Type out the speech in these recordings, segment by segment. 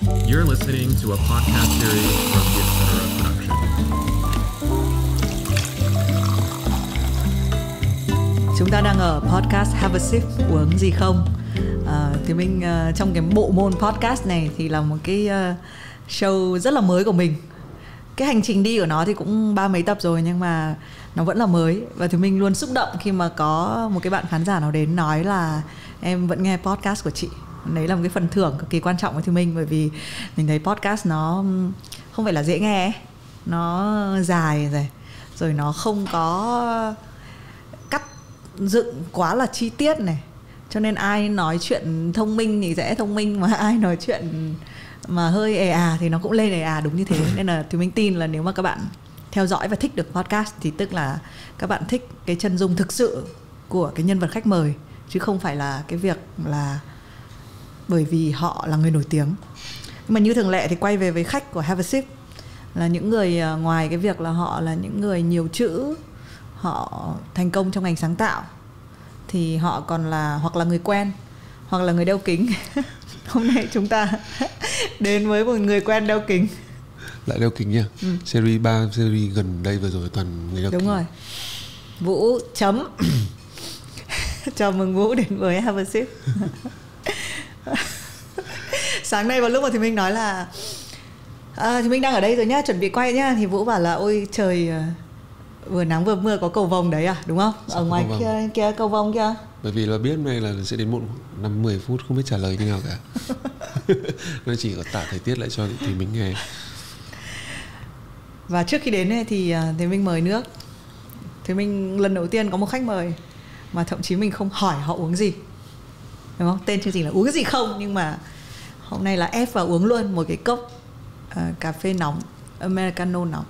You're listening to a podcast series from the Etc. Production. Chúng ta đang ở podcast Have a Sip, uống gì không? Thì mình trong cái bộ môn podcast này thì là một cái show rất là mới của mình. Cái hành trình đi của nó thì cũng 30 mấy tập rồi, nhưng mà nó vẫn là mới. Và thì mình luôn xúc động khi mà có một cái bạn khán giả nào đến nói là em vẫn nghe podcast của chị. Đấy là một cái phần thưởng cực kỳ quan trọng với Thì Minh, bởi vì mình thấy podcast nó không phải là dễ nghe ấy. Nó dài rồi nó không có cắt dựng quá là chi tiết này, cho nên ai nói chuyện thông minh thì sẽ thông minh, mà ai nói chuyện mà hơi thì nó cũng lên đúng như thế. Nên là Thì Minh tin là nếu mà các bạn theo dõi và thích được podcast thì tức là các bạn thích cái chân dung thực sự của cái nhân vật khách mời, chứ không phải là cái việc là bởi vì họ là người nổi tiếng. Nhưng mà như thường lệ thì quay về với khách của Have a Sip là những người ngoài cái việc là họ là những người nhiều chữ, họ thành công trong ngành sáng tạo, thì họ còn là hoặc là người quen hoặc là người đeo kính. Hôm nay chúng ta đến với một người quen đeo kính. Lại đeo kính nha. Series 3, series gần đây vừa rồi toàn người đeo kính. Đúng rồi. Vũ chấm. Chào mừng Vũ đến với Have a Sip. Sáng nay vào lúc mà Thì Minh nói là Thì Minh đang ở đây rồi nhá, chuẩn bị quay nhá, thì Vũ bảo là ôi trời, vừa nắng vừa mưa, có cầu vồng đấy à, đúng không? Ở ngoài kia cầu vồng kia. Bởi vì là biết này là sẽ đến muộn 5-10 phút không biết trả lời như nào cả. Nó chỉ có tả thời tiết lại cho Thì Minh nghe. Và trước khi đến này thì Minh mời nước. Thì Minh lần đầu tiên có một khách mời mà thậm chí mình không hỏi họ uống gì, đúng không? Tên chương trình là uống gì không, nhưng mà hôm nay là ép vào uống luôn một cái cốc cà phê nóng, Americano nóng.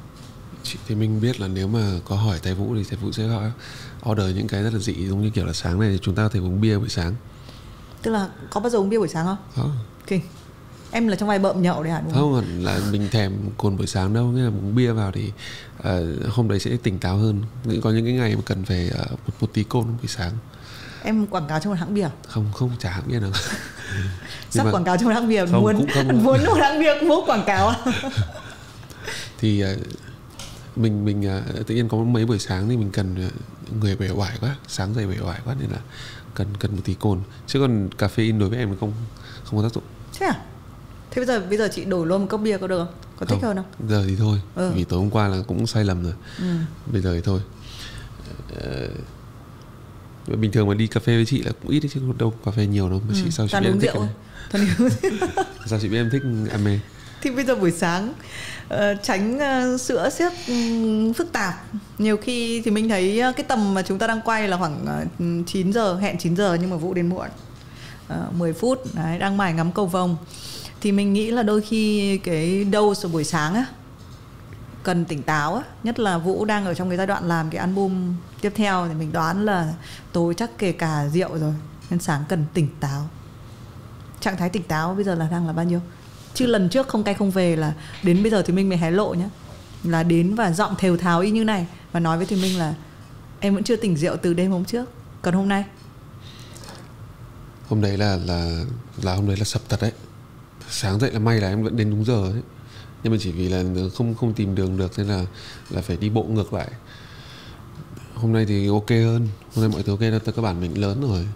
Chị Thì Minh biết là nếu mà có hỏi Thầy Vũ thì Thầy Vũ sẽ gọi order những cái rất là dị, giống như kiểu là sáng này thì chúng ta có thể uống bia buổi sáng. Tức là có bao giờ uống bia buổi sáng không? Không. Okay. Em là trong vai bợm nhậu đấy hả? Đúng không? Không, là mình thèm cồn buổi sáng đâu. Nghĩa là uống bia vào thì hôm đấy sẽ tỉnh táo hơn. Có những cái ngày mà cần phải một tí cồn buổi sáng. Em quảng cáo cho một hãng bia? Không, chả hãng bia nào. Sắp quảng cáo cho một hãng bia, không, muốn một hãng bia cũng muốn quảng cáo. Thì mình tự nhiên có mấy buổi sáng thì mình cần người uể oải quá, sáng dậy uể oải quá, nên là cần một tí cồn. Chứ còn caffeine đối với em không có tác dụng. Thế à? Thế bây giờ chị đổi luôn một cốc bia có được không? Có thích hơn không? Giờ thì thôi. Vì tối hôm qua là cũng sai lầm rồi. Bây giờ thì thôi. Bình thường mà đi cà phê với chị là cũng ít đấy, chứ đâu cà phê nhiều đâu. Mà chị sao chị biết em thích sao chị biết em thích ame? Thì bây giờ buổi sáng tránh sữa siếc phức tạp. Nhiều khi thì mình thấy cái tầm mà chúng ta đang quay là khoảng 9 giờ, hẹn 9 giờ nhưng mà Vũ đến muộn 10 phút đấy, đang mải ngắm cầu vồng. Thì mình nghĩ là đôi khi cái dose buổi sáng á cần tỉnh táo á, nhất là Vũ đang ở trong cái giai đoạn làm cái album tiếp theo, thì mình đoán là tối chắc kể cả rượu rồi, nên sáng cần tỉnh táo. Trạng thái tỉnh táo bây giờ là đang là bao nhiêu? Chứ lần trước không cay không về là đến bây giờ Thì Minh mới hé lộ nhá, là đến và giọng thều thào y như này và nói với Thì Minh là em vẫn chưa tỉnh rượu từ đêm hôm trước. Còn hôm nay, hôm đấy là hôm đấy là sập thật đấy. Sáng dậy là may là em vẫn đến đúng giờ ấy. Nhưng mà chỉ vì là không tìm đường được nên là phải đi bộ ngược lại. Hôm nay thì ok hơn. Hôm nay mọi thứ ok hơn, các bạn mình lớn rồi.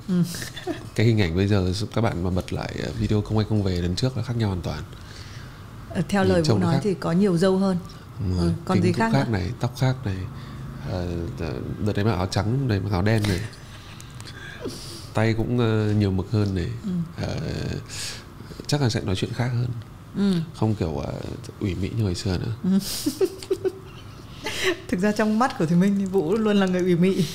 Cái hình ảnh bây giờ các bạn mà bật lại video không quay không về lần trước là khác nhau hoàn toàn. Theo lời Vũ nói thì có nhiều râu hơn. Còn gì khác nữa? Này, tóc khác này. Đợt đấy mặc áo trắng, này mặc áo đen này. Tay cũng nhiều mực hơn này. Chắc là sẽ nói chuyện khác hơn. Không kiểu ủy mị như hồi xưa nữa. Thực ra trong mắt của Thì Minh thì Vũ luôn là người ủy mị.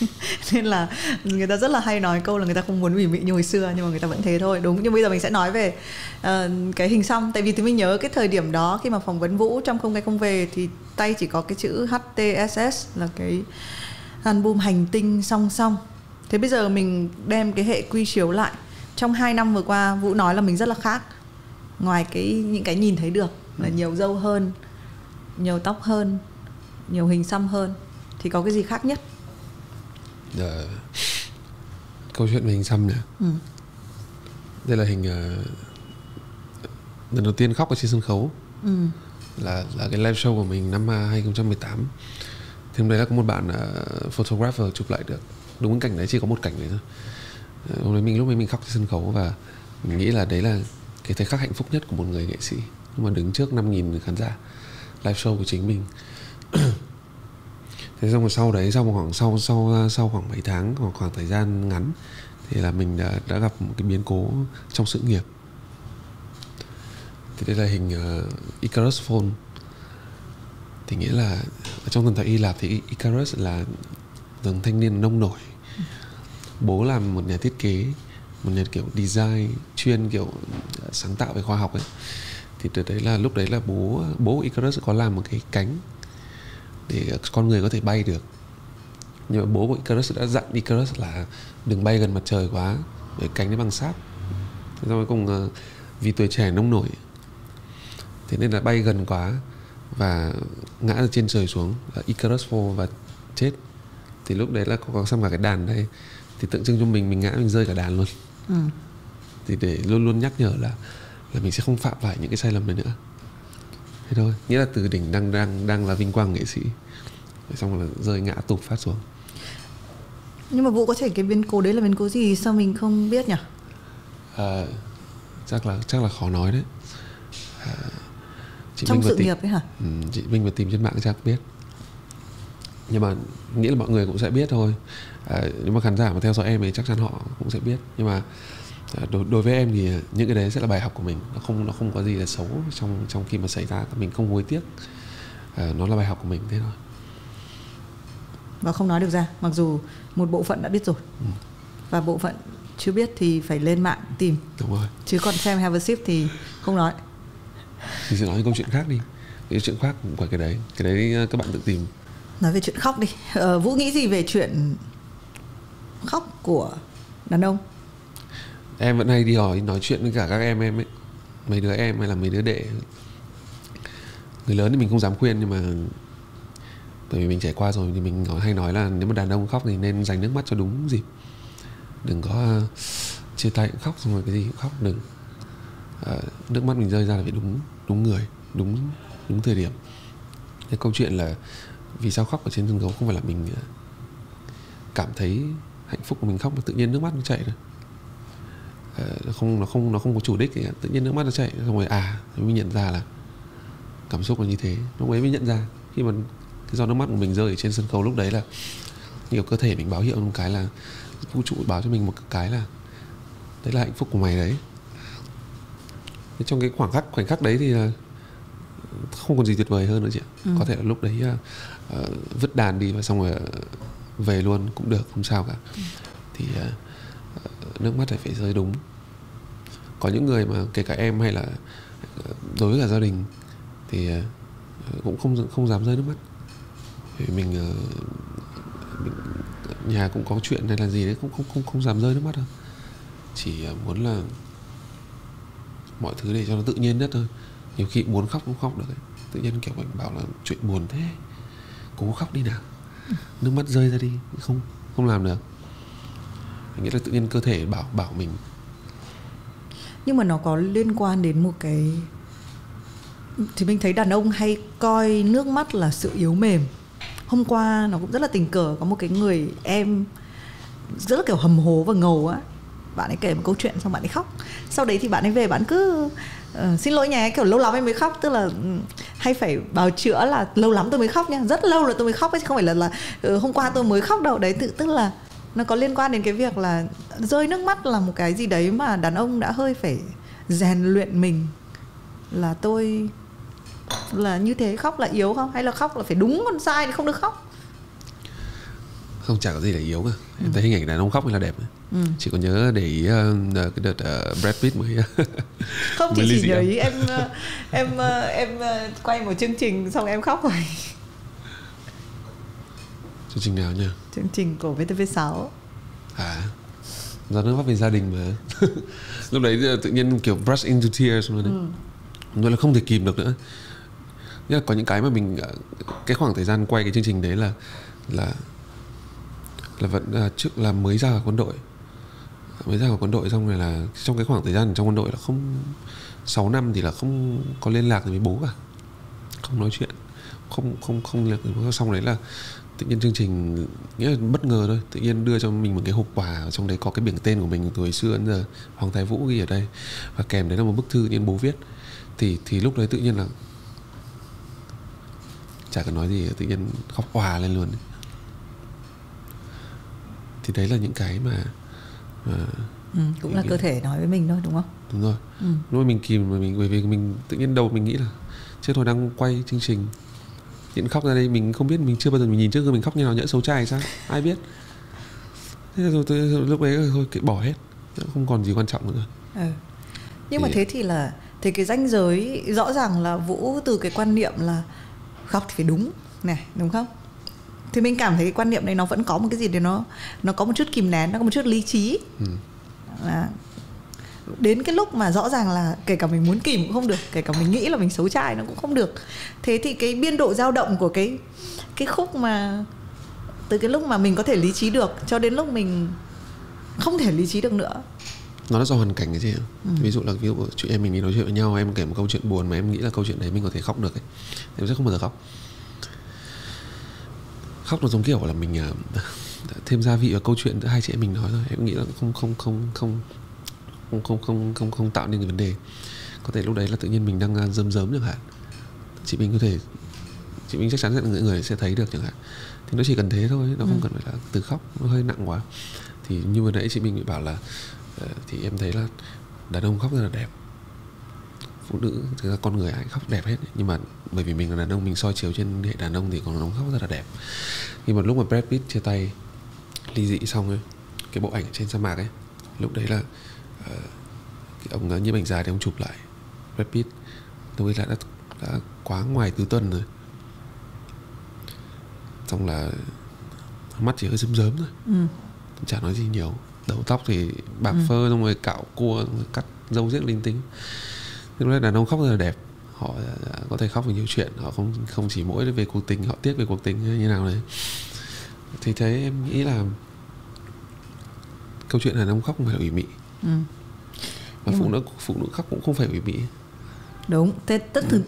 Nên là người ta rất là hay nói câu là người ta không muốn ủy mị như hồi xưa, nhưng mà người ta vẫn thế thôi. Đúng, nhưng bây giờ mình sẽ nói về cái hình xăm. Tại vì Thì Minh nhớ cái thời điểm đó khi mà phỏng vấn Vũ trong Không Cay Không Về thì tay chỉ có cái chữ HTSS là cái album hành tinh song song. Thế bây giờ mình đem cái hệ quy chiếu lại. Trong 2 năm vừa qua Vũ nói là mình rất là khác. Ngoài những cái nhìn thấy được là nhiều râu hơn, nhiều tóc hơn, nhiều hình xăm hơn, thì có cái gì khác nhất? Câu chuyện về hình xăm nè. Đây là hình lần đầu tiên khóc ở trên sân khấu. Là cái live show của mình năm 2018. Thì hôm đấy là có một bạn photographer chụp lại được đúng cái cảnh đấy, chỉ có một cảnh đấy thôi. Hôm đấy lúc ấy mình khóc trên sân khấu, và mình nghĩ là đấy là cái thời khắc hạnh phúc nhất của một người nghệ sĩ, nhưng mà đứng trước 5.000 khán giả live show của chính mình. Thế xong rồi sau đấy, sau khoảng mấy tháng, khoảng thời gian ngắn, thì là mình đã gặp một cái biến cố trong sự nghiệp. Thì đây là hình Icarus Phone. Thì nghĩa là trong thần thoại Hy Lạp thì Icarus là một thanh niên nông nổi. Bố làm một nhà thiết kế, một nhà kiểu design chuyên kiểu sáng tạo về khoa học ấy. Thì từ đấy là lúc đấy là bố Icarus có làm một cái cánh để con người có thể bay được. Nhưng mà bố của Icarus đã dặn Icarus là đừng bay gần mặt trời quá, bởi cánh nó bằng sáp. Thế xong cuối cùng vì tuổi trẻ nông nổi, thế nên là bay gần quá và ngã từ trên trời xuống, là Icarus fall và chết. Thì lúc đấy là có xong cả cái đàn đây, thì tượng trưng cho mình ngã, mình rơi cả đàn luôn. Thì để luôn luôn nhắc nhở là mình sẽ không phạm phải những cái sai lầm này nữa. Thế thôi, nghĩa là từ đỉnh đang là vinh quang nghệ sĩ, xong rồi rơi ngã tụt phát xuống. Nhưng mà Vũ có thể cái biến cố đấy là biến cố gì sao mình không biết nhỉ? Chắc là khó nói đấy. Trong sự nghiệp ấy hả? Chị Minh mà tìm trên mạng chắc biết. Nhưng mà nghĩ là mọi người cũng sẽ biết thôi. Nếu mà khán giả mà theo dõi em thì chắc chắn họ cũng sẽ biết. Nhưng mà đối với em thì những cái đấy sẽ là bài học của mình. Nó không có gì là xấu trong khi mà xảy ra, mình không hối tiếc. Nó là bài học của mình, thế thôi. Và không nói được ra, mặc dù một bộ phận đã biết rồi. Và bộ phận chưa biết thì phải lên mạng tìm. Đúng rồi. Chứ còn xem Have a Sip thì không nói. Thì sẽ nói câu chuyện khác đi. Cái chuyện khác của cái đấy các bạn tự tìm. Nói về chuyện khóc đi. Vũ nghĩ gì về chuyện khóc của đàn ông? Em vẫn hay đi nói chuyện với cả các em ấy, mấy đứa em hay là mấy đứa đệ. Người lớn thì mình không dám khuyên, nhưng mà bởi vì mình trải qua rồi thì mình hay nói là nếu mà đàn ông khóc thì nên dành nước mắt cho đúng dịp. Đừng có chia tay cũng khóc, xong rồi cái gì cũng khóc. Đừng nước mắt mình rơi ra là phải đúng người, đúng thời điểm. Cái câu chuyện là vì sao khóc ở trên sân khấu không phải là mình cảm thấy hạnh phúc của mình khóc, mà tự nhiên nước mắt nó chảy rồi. Nó không có chủ đích thì tự nhiên nước mắt nó chảy, xong rồi mình nhận ra là cảm xúc là như thế. Lúc ấy mới nhận ra, khi mà cái giọt nước mắt của mình rơi ở trên sân khấu, lúc đấy là nhiều cơ thể mình báo hiệu một cái, là vũ trụ báo cho mình một cái là đấy là hạnh phúc của mày đấy. Thế trong cái khoảnh khắc đấy thì là không còn gì tuyệt vời hơn nữa chị ạ. Có thể là lúc đấy vứt đàn đi và xong rồi về luôn cũng được, không sao cả. Thì nước mắt phải rơi đúng. Có những người mà kể cả em hay là đối với cả gia đình thì cũng không dám rơi nước mắt. Vì mình nhà cũng có chuyện hay là gì đấy, cũng không dám rơi nước mắt đâu. Chỉ muốn là mọi thứ để cho nó tự nhiên nhất thôi. Nhiều khi muốn khóc cũng khóc được ấy. Tự nhiên kiểu mình bảo là chuyện buồn thế, cố khóc đi nào, nước mắt rơi ra đi, không làm được. Nghĩa là tự nhiên cơ thể bảo mình. Nhưng mà nó có liên quan đến một cái, thì mình thấy đàn ông hay coi nước mắt là sự yếu mềm. Hôm qua nó cũng rất là tình cờ, có một cái người em rất là kiểu hầm hố và ngầu á, bạn ấy kể một câu chuyện xong bạn ấy khóc. Sau đấy thì bạn ấy về, bạn cứ xin lỗi nhà, kiểu lâu lắm em mới khóc. Tức là hay phải bào chữa là lâu lắm tôi mới khóc nha, rất lâu rồi tôi mới khóc ấy, chứ không phải là hôm qua tôi mới khóc đâu. Đấy tức là nó có liên quan đến cái việc là rơi nước mắt là một cái gì đấy mà đàn ông đã hơi phải rèn luyện mình, là tôi là như thế, khóc là yếu không? Hay là khóc là phải đúng, còn sai thì không được khóc? Không, chả có gì là yếu cả. Em thấy hình ảnh đàn ông khóc mới là đẹp. Chỉ có nhớ để ý cái đợt Brad Pitt mới không, chị chỉ nhớ ý em quay một chương trình xong em khóc rồi. Chương trình nào nhỉ? Chương trình của VTV6. Do nước mắt về gia đình mà. Lúc đấy tự nhiên kiểu brush into tears luôn. Nói là không thể kìm được nữa. Nghĩa là có những cái mà mình, cái khoảng thời gian quay cái chương trình đấy là vẫn trước là mới ra khỏi quân đội. Xong rồi là trong cái khoảng thời gian trong quân đội là 6 năm thì là không có liên lạc với bố cả, không nói chuyện, không liên lạc với bố. Xong đấy là tự nhiên chương trình nghĩa là bất ngờ thôi, tự nhiên đưa cho mình một cái hộp quà, trong đấy có cái biển tên của mình từ hồi xưa đến giờ, Hoàng Thái Vũ ghi ở đây, và kèm đấy là một bức thư nên bố viết. Thì lúc đấy tự nhiên là chả cần nói gì, tự nhiên khóc òa lên luôn. Thì đấy là những cái mà cũng là cơ thể nói với mình thôi, đúng không? Đúng rồi. Lúc mà mình kìm mà bởi vì mình tự nhiên đầu mình nghĩ là chết thôi, đang quay chương trình hiện khóc ra đây, mình không biết, mình chưa bao giờ mình nhìn trước gương mình khóc như nào, nhỡ xấu trai sao ai biết. Thế rồi lúc đấy thôi bỏ hết, không còn gì quan trọng nữa. Nhưng mà thế thì là cái ranh giới rõ ràng là Vũ từ cái quan niệm là khóc thì phải đúng này, đúng không? Thì mình cảm thấy cái quan niệm này nó vẫn có một cái gì để nó có một chút kìm nén, nó có một chút lý trí. Là đến cái lúc mà rõ ràng là kể cả mình muốn kìm cũng không được, kể cả mình nghĩ là mình xấu trai nó cũng không được. Thế thì cái biên độ dao động của cái khúc mà từ cái lúc mà mình có thể lý trí được cho đến lúc mình không thể lý trí được nữa, nó là do hoàn cảnh cái gì. Ví dụ chị em mình đi nói chuyện với nhau, em kể một câu chuyện buồn mà em nghĩ là câu chuyện đấy mình có thể khóc được ấy, em sẽ không bao giờ khóc. Khóc nó giống kiểu là mình thêm gia vị vào câu chuyện giữa hai chị em mình nói thôi. Em nghĩ là không tạo nên cái vấn đề. Có thể lúc đấy là tự nhiên mình đang rơm chẳng hạn, chị mình chắc chắn là người sẽ thấy được chẳng hạn. Thì nó chỉ cần thế thôi, nó không cần phải là từ khóc, nó hơi nặng quá. Thì như vừa nãy chị mình bị bảo là thì em thấy là đàn ông khóc rất là đẹp, phụ nữ thực ra con người ai khóc đẹp hết, nhưng mà bởi vì mình là đàn ông, mình soi chiếu trên hệ đàn ông thì con đàn ông khóc rất là đẹp. Nhưng mà lúc mà Brad Pitt chia tay ly dị xong ấy, cái bộ ảnh trên sa mạc ấy, lúc đấy là cái ông nhiếp ảnh gia thì ông chụp lại Brad Pitt, lúc ấy là đã quá ngoài tứ tuần rồi, xong là mắt chỉ hơi rớm thôi, chả nói gì nhiều, đầu tóc thì bạc phơ, xong rồi cạo cua, xong rồi cắt râu riếc linh tinh. Lúc đấy đàn ông khóc rất là đẹp, họ có thể khóc về nhiều chuyện, họ không chỉ mỗi về cuộc tình, họ tiếc về cuộc tình như nào đấy. Thì thế em nghĩ là câu chuyện đàn ông khóc không phải ủy mị, và phụ nữ khóc cũng không phải ủy mị. Đúng, thế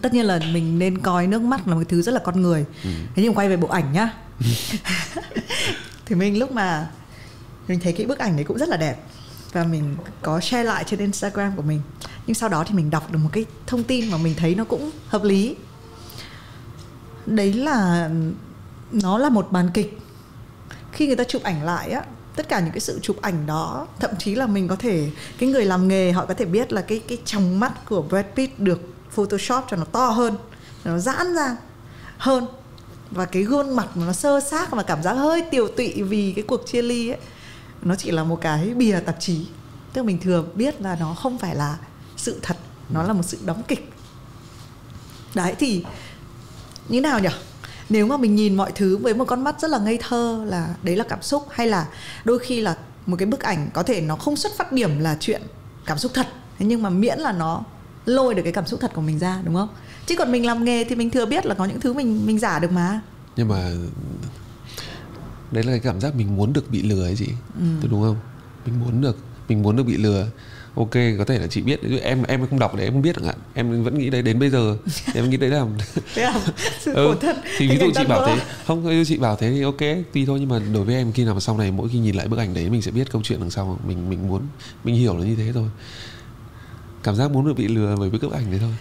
tất nhiên là mình nên coi nước mắt là một thứ rất là con người. Thế nhưng quay về bộ ảnh nhá. Thì mình lúc mà mình thấy cái bức ảnh đấy cũng rất là đẹp, và mình có share lại trên Instagram của mình. Nhưng sau đó thì mình đọc được một cái thông tin mà mình thấy nó cũng hợp lý. Đấy là nó là một màn kịch. Khi người ta chụp ảnh lại á, tất cả những cái sự chụp ảnh đó, thậm chí là mình có thể, cái người làm nghề họ có thể biết là cái tròng mắt của Brad Pitt được Photoshop cho nó to hơn, nó giãn ra hơn, và cái gương mặt nó sơ xác và cảm giác hơi tiều tụy vì cái cuộc chia ly ấy, nó chỉ là một cái bìa tạp chí. Tức là mình thừa biết là nó không phải là sự thật, nó là một sự đóng kịch. Đấy thì như nào nhỉ? Nếu mà mình nhìn mọi thứ với một con mắt rất là ngây thơ là đấy là cảm xúc, hay là đôi khi là một cái bức ảnh có thể nó không xuất phát điểm là chuyện cảm xúc thật, nhưng mà miễn là nó lôi được cái cảm xúc thật của mình ra, đúng không? Chứ còn mình làm nghề thì mình thừa biết là có những thứ mình giả được mà. Nhưng mà đấy là cái cảm giác mình muốn được bị lừa ấy chị, đúng không? Mình muốn được bị lừa. Ok, có thể là chị biết, em không đọc đấy, em không biết chẳng hạn, em vẫn nghĩ đấy đến bây giờ, em nghĩ đấy là sự khổ thân. Thì ví dụ chị bảo thế, không, chị bảo thế thì ok, tùy thôi. Nhưng mà đối với em, khi nào mà sau này mỗi khi nhìn lại bức ảnh đấy, mình sẽ biết câu chuyện đằng sau, mình hiểu là như thế thôi. Cảm giác muốn được bị lừa bởi bức ảnh đấy thôi.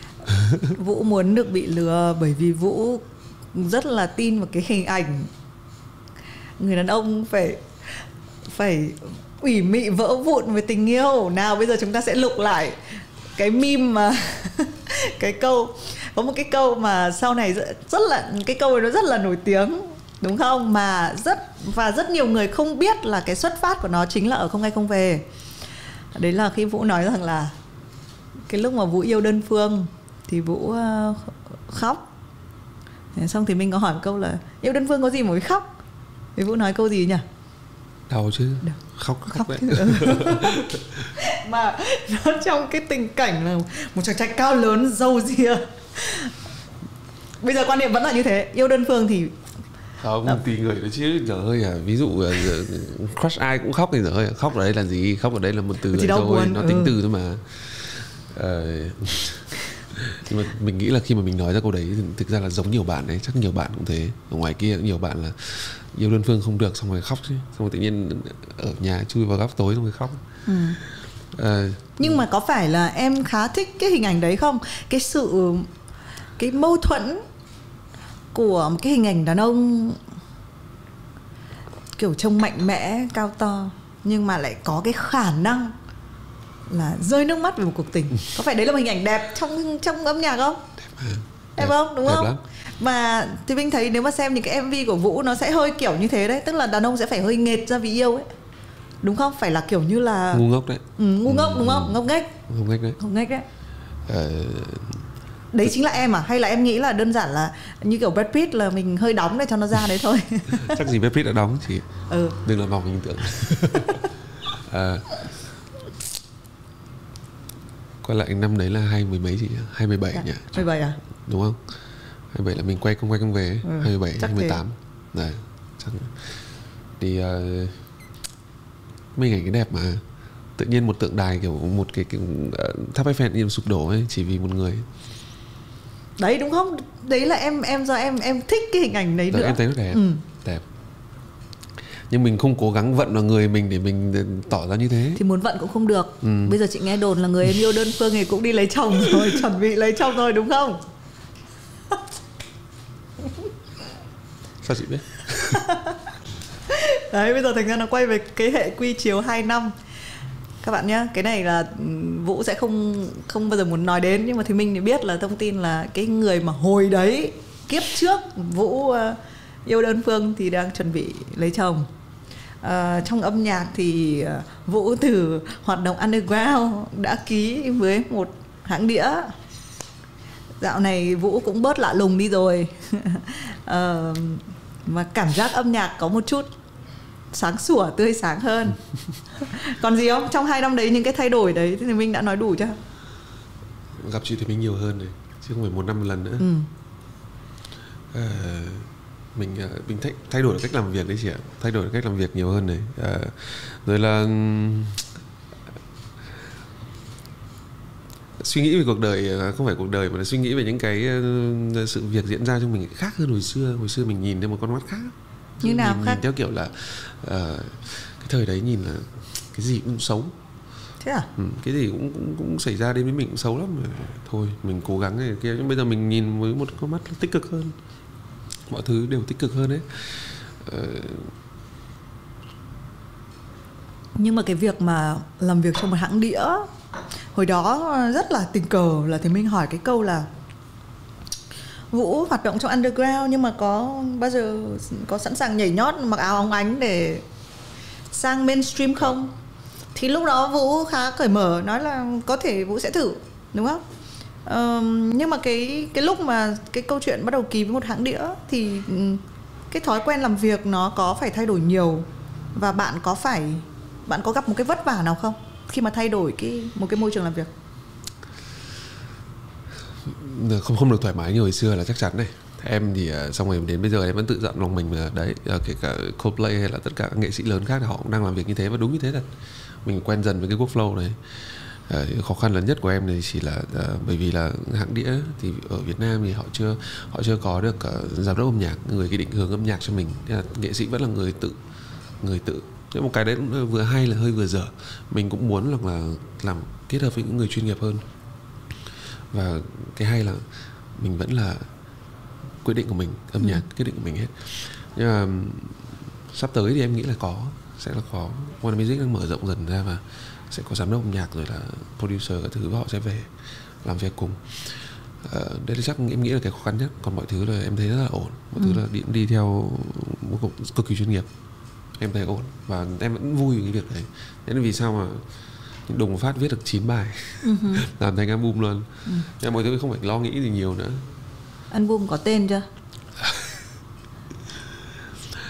Vũ muốn được bị lừa bởi vì Vũ rất là tin vào cái hình ảnh người đàn ông phải ủy mị vỡ vụn với tình yêu. Nào bây giờ chúng ta sẽ lục lại cái meme mà cái câu, có một cái câu mà sau này rất là, cái câu này nó rất là nổi tiếng, đúng không? Mà rất nhiều người không biết là cái xuất phát của nó chính là ở Không Hay Không Về. Đấy là khi Vũ nói rằng là cái lúc mà Vũ yêu đơn phương thì Vũ khóc. Xong thì mình có hỏi một câu là yêu đơn phương có gì mà phải khóc? Thì Vũ nói câu gì nhỉ? Đau chứ. Khóc đấy. Mà nó trong cái tình cảnh là một chàng trai cao lớn râu ria. Bây giờ quan niệm vẫn là như thế, yêu đơn phương thì không, tùy người đó chứ. Trời ơi à, ví dụ crush ai cũng khóc thì trời ơi, khóc ở đây là gì? Khóc ở đây là một từ thôi, nó tính từ thôi mà. Nhưng mà mình nghĩ là khi mà mình nói ra câu đấy thì thực ra là giống nhiều bạn đấy, chắc nhiều bạn cũng thế. Ở ngoài kia nhiều bạn là yêu đơn phương không được xong rồi khóc chứ, xong rồi tự nhiên ở nhà chui vào góc tối xong rồi khóc. Nhưng mà có phải là em khá thích cái hình ảnh đấy không? Cái mâu thuẫn của một cái hình ảnh đàn ông kiểu trông mạnh mẽ, cao to, nhưng mà lại có cái khả năng là rơi nước mắt về một cuộc tình. Có phải đấy là một hình ảnh đẹp trong âm nhạc không? Đẹp không? Đúng không? Lắm. Mà thì mình thấy nếu mà xem những cái MV của Vũ nó sẽ hơi kiểu như thế đấy. Tức là đàn ông sẽ phải hơi nghệt ra vì yêu ấy. Đúng không? Phải là kiểu như là ngu ngốc đấy. Ngu ngốc đúng không? Ngốc nghếch. Ngốc nghếch đấy. Đấy chính là em à? Hay là em nghĩ là đơn giản là như kiểu Brad Pitt là mình hơi đóng để cho nó ra đấy thôi? Chắc gì Brad Pitt đã đóng chị. Đừng làm vòng hình tượng. Quay lại năm đấy là 20 mấy chị, 27 nhỉ? 27 à? Đúng không? 27 là mình quay không về. 27, 28. Đấy. Chắc. Thì mấy ảnh cái đẹp mà. Tự nhiên một tượng đài kiểu một cái tháp Eiffel như sụp đổ ấy chỉ vì một người. Đấy đúng không? Đấy là em thích cái hình ảnh đấy nữa. Em thấy nó đẹp. Đẹp. Nhưng mình không cố gắng vận vào người mình để mình tỏ ra như thế. Thì muốn vận cũng không được. Bây giờ chị nghe đồn là người em yêu đơn phương thì cũng đi lấy chồng rồi, chuẩn bị lấy chồng rồi đúng không? Sao chị biết? Đấy, bây giờ thành ra nó quay về cái hệ quy chiếu 2 năm. Các bạn nhé, cái này là Vũ sẽ không bao giờ muốn nói đến, nhưng mà thì mình biết là thông tin là cái người mà hồi đấy kiếp trước Vũ yêu đơn phương thì đang chuẩn bị lấy chồng. Trong âm nhạc thì Vũ từ hoạt động underground đã ký với một hãng đĩa. Dạo này Vũ cũng bớt lạ lùng đi rồi. Mà cảm giác âm nhạc có một chút sáng sủa, tươi sáng hơn. Còn gì không? Trong 2 năm đấy những cái thay đổi đấy thì mình đã nói đủ chưa? Gặp chị thì mình nhiều hơn này, chứ không phải 1 năm một lần nữa. Mình thay đổi cách làm việc đấy chị ạ, thay đổi cách làm việc nhiều hơn này. Rồi là suy nghĩ về cuộc đời, không phải cuộc đời mà là suy nghĩ về những cái sự việc diễn ra trong mình khác hơn hồi xưa. Hồi xưa mình nhìn theo một con mắt khác. Như nào khác? Nhìn theo kiểu là cái thời đấy nhìn là cái gì cũng xấu. Thế à? Cái gì cũng xảy ra đến với mình cũng xấu lắm rồi. Thôi mình cố gắng này kia, nhưng bây giờ mình nhìn với một con mắt tích cực hơn, mọi thứ đều tích cực hơn đấy. Nhưng mà cái việc mà làm việc trong một hãng đĩa hồi đó rất là tình cờ là thì mình hỏi cái câu là Vũ hoạt động trong underground nhưng mà có bao giờ có sẵn sàng nhảy nhót mặc áo óng ánh để sang mainstream không? Thì lúc đó Vũ khá cởi mở, nói là có thể Vũ sẽ thử, đúng không? Nhưng mà cái lúc mà cái câu chuyện bắt đầu ký với một hãng đĩa thì cái thói quen làm việc nó có phải thay đổi nhiều, và bạn có gặp một cái vất vả nào không khi mà thay đổi một cái môi trường làm việc? Không được thoải mái như hồi xưa là chắc chắn này. Em thì xong rồi đến bây giờ em vẫn tự dặn lòng mình là đấy, kể cả Coldplay hay là tất cả các nghệ sĩ lớn khác họ cũng đang làm việc như thế, và đúng như thế thật. Mình quen dần với cái workflow này. Khó khăn lớn nhất của em này chỉ là bởi vì là hãng đĩa thì ở Việt Nam thì họ chưa có được giám đốc âm nhạc, người cái định hướng âm nhạc cho mình. Nghệ sĩ vẫn là người tự. Nhưng một cái đấy cũng vừa hay là hơi vừa dở. Mình cũng muốn là làm kết hợp với những người chuyên nghiệp hơn. Và cái hay là mình vẫn là quyết định của mình, âm nhạc quyết định của mình hết. Nhưng mà sắp tới thì em nghĩ là sẽ có Warner Music đang mở rộng dần ra và sẽ có giám đốc âm nhạc rồi là producer các thứ, và họ sẽ về làm việc cùng. Đây là chắc em nghĩ là cái khó khăn nhất. Còn mọi thứ là em thấy rất là ổn, mọi thứ là đi theo cực kỳ chuyên nghiệp, em thấy ổn và em vẫn vui với cái việc đấy. Thế nên vì sao mà đùng phát viết được 9 bài làm thành album luôn. Nhưng mọi thứ không phải lo nghĩ gì nhiều nữa. Album có tên chưa?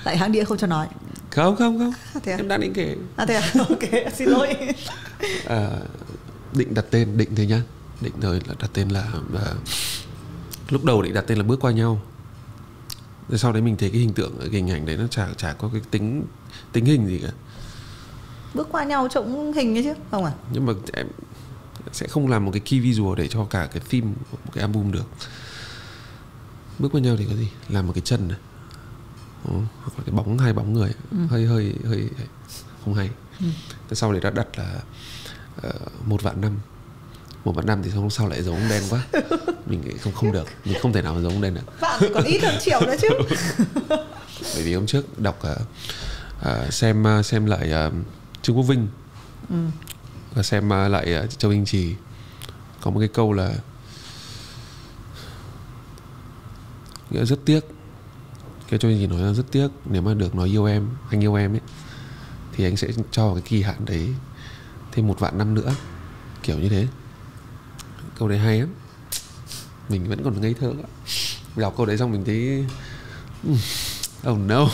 Tại hãng đĩa không cho nói. Không. Em đang định kể. Thế à? Ok, xin lỗi. Định đặt tên, định thôi nhá. Định rồi là đặt tên là lúc đầu định đặt tên là Bước Qua Nhau. Rồi sau đấy mình thấy cái hình tượng, cái hình ảnh đấy nó chả có cái tính hình gì cả. Bước Qua Nhau trông hình ấy chứ, không à? Nhưng mà sẽ không làm một cái key visual để cho cả cái theme của một cái album được. Bước với nhau thì có gì, làm một cái chân này, hoặc là cái bóng, hai bóng người hơi không hay. Thế sau này đã đặt là 1.000.000 1.000.000 thì xong sau lại giống ông đen quá. Mình nghĩ không được, mình không thể nào mà giống ông đen được. Vạn thì còn ít hơn triệu nữa chứ. Bởi vì hôm trước đọc xem lại Trương Quốc Vinh và xem lại Châu Tinh Trì, có một cái câu là nghĩa rất tiếc. Cái Châu Tinh Trì nói là rất tiếc, nếu mà được nói yêu em, anh yêu em ấy, thì anh sẽ cho cái kỳ hạn đấy thêm 1.000.000 năm nữa, kiểu như thế. Câu đấy hay lắm, mình vẫn còn ngây thơ quá. Đọc câu đấy xong mình thấy oh no,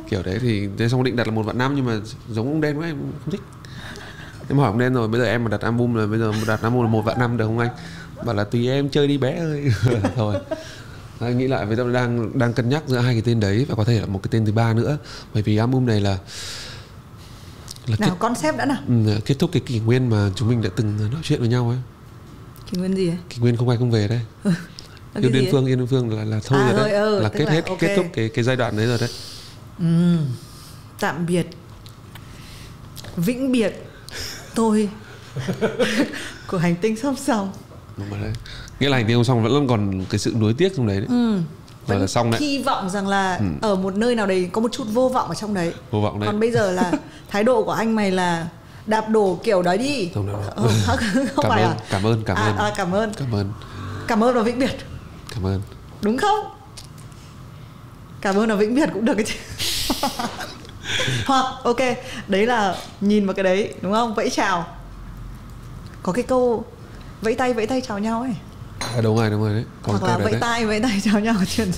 kiểu đấy thì thế xong định đặt là 1.000.000 năm, nhưng mà giống ông đen quá em không thích. Em hỏi ông đen rồi, bây giờ em mà đặt album là bây giờ đặt album là 1.000.000 năm được không anh? Bảo là tùy em, chơi đi bé ơi. Thôi. Anh nghĩ lại, với tôi đang cân nhắc giữa hai cái tên đấy và có thể là một cái tên thứ ba nữa, bởi vì album này là nào concept đã nào. Kết thúc cái kỷ nguyên mà chúng mình đã từng nói chuyện với nhau ấy. Kỷ nguyên gì ấy? Kỷ nguyên không ai không về đây. Yêu Đơn Phương là thôi rồi đấy, là kết thúc cái giai đoạn đấy rồi đấy. Tạm biệt, vĩnh biệt tôi của hành tinh song song. Đúng rồi đấy. Nghĩa là hành tinh song song vẫn còn cái sự nuối tiếc trong đấy đấy. Rồi là xong đấy. Hy vọng rằng là ở một nơi nào đấy có một chút vô vọng ở trong đấy. Vô vọng đấy. Còn bây giờ là thái độ của anh mày là đạp đổ kiểu đấy đi. Không đâu. Không phải à? Cảm ơn. Cảm ơn và vĩnh biệt. Cảm ơn. Đúng không? Cảm ơn và vĩnh biệt cũng được cái chứ. Hoặc ok, đấy là nhìn vào cái đấy, đúng không? Vẫy chào. Có cái câu vẫy tay chào nhau ấy. Đúng rồi đấy. Hoặc là vẫy tay chào nhau chuyện.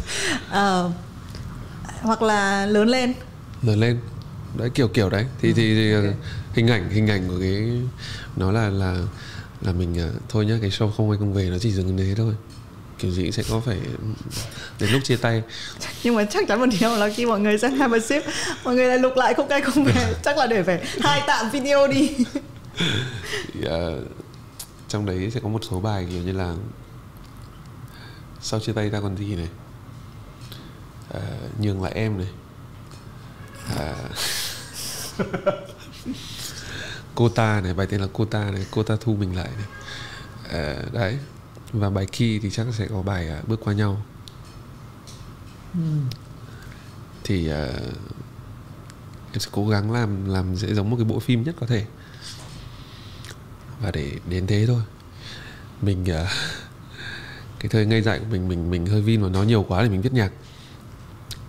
Hoặc là lớn lên đấy, kiểu đấy thì hình ảnh của cái nó là mình thôi nhá, cái show không ai không về nó chỉ dừng thế thôi, kiểu gì sẽ có phải đến lúc chia tay. Nhưng mà chắc chắn một điều là khi mọi người sang Have a Sip, mọi người lại lục lại không ai không về, chắc là để phải 2 tạm video đi. Trong đấy sẽ có một số bài kiểu như là sau chia tay ta còn gì này, nhường lại em này, cô ta này, bài tên là cô ta thu mình lại này, đấy. Và bài Key thì chắc sẽ có bài bước qua nhau. Thì em sẽ cố gắng làm dễ giống một cái bộ phim nhất có thể. Và để đến thế thôi, mình cái thời ngây dại của mình hơi vin và nói nhiều quá để mình viết nhạc.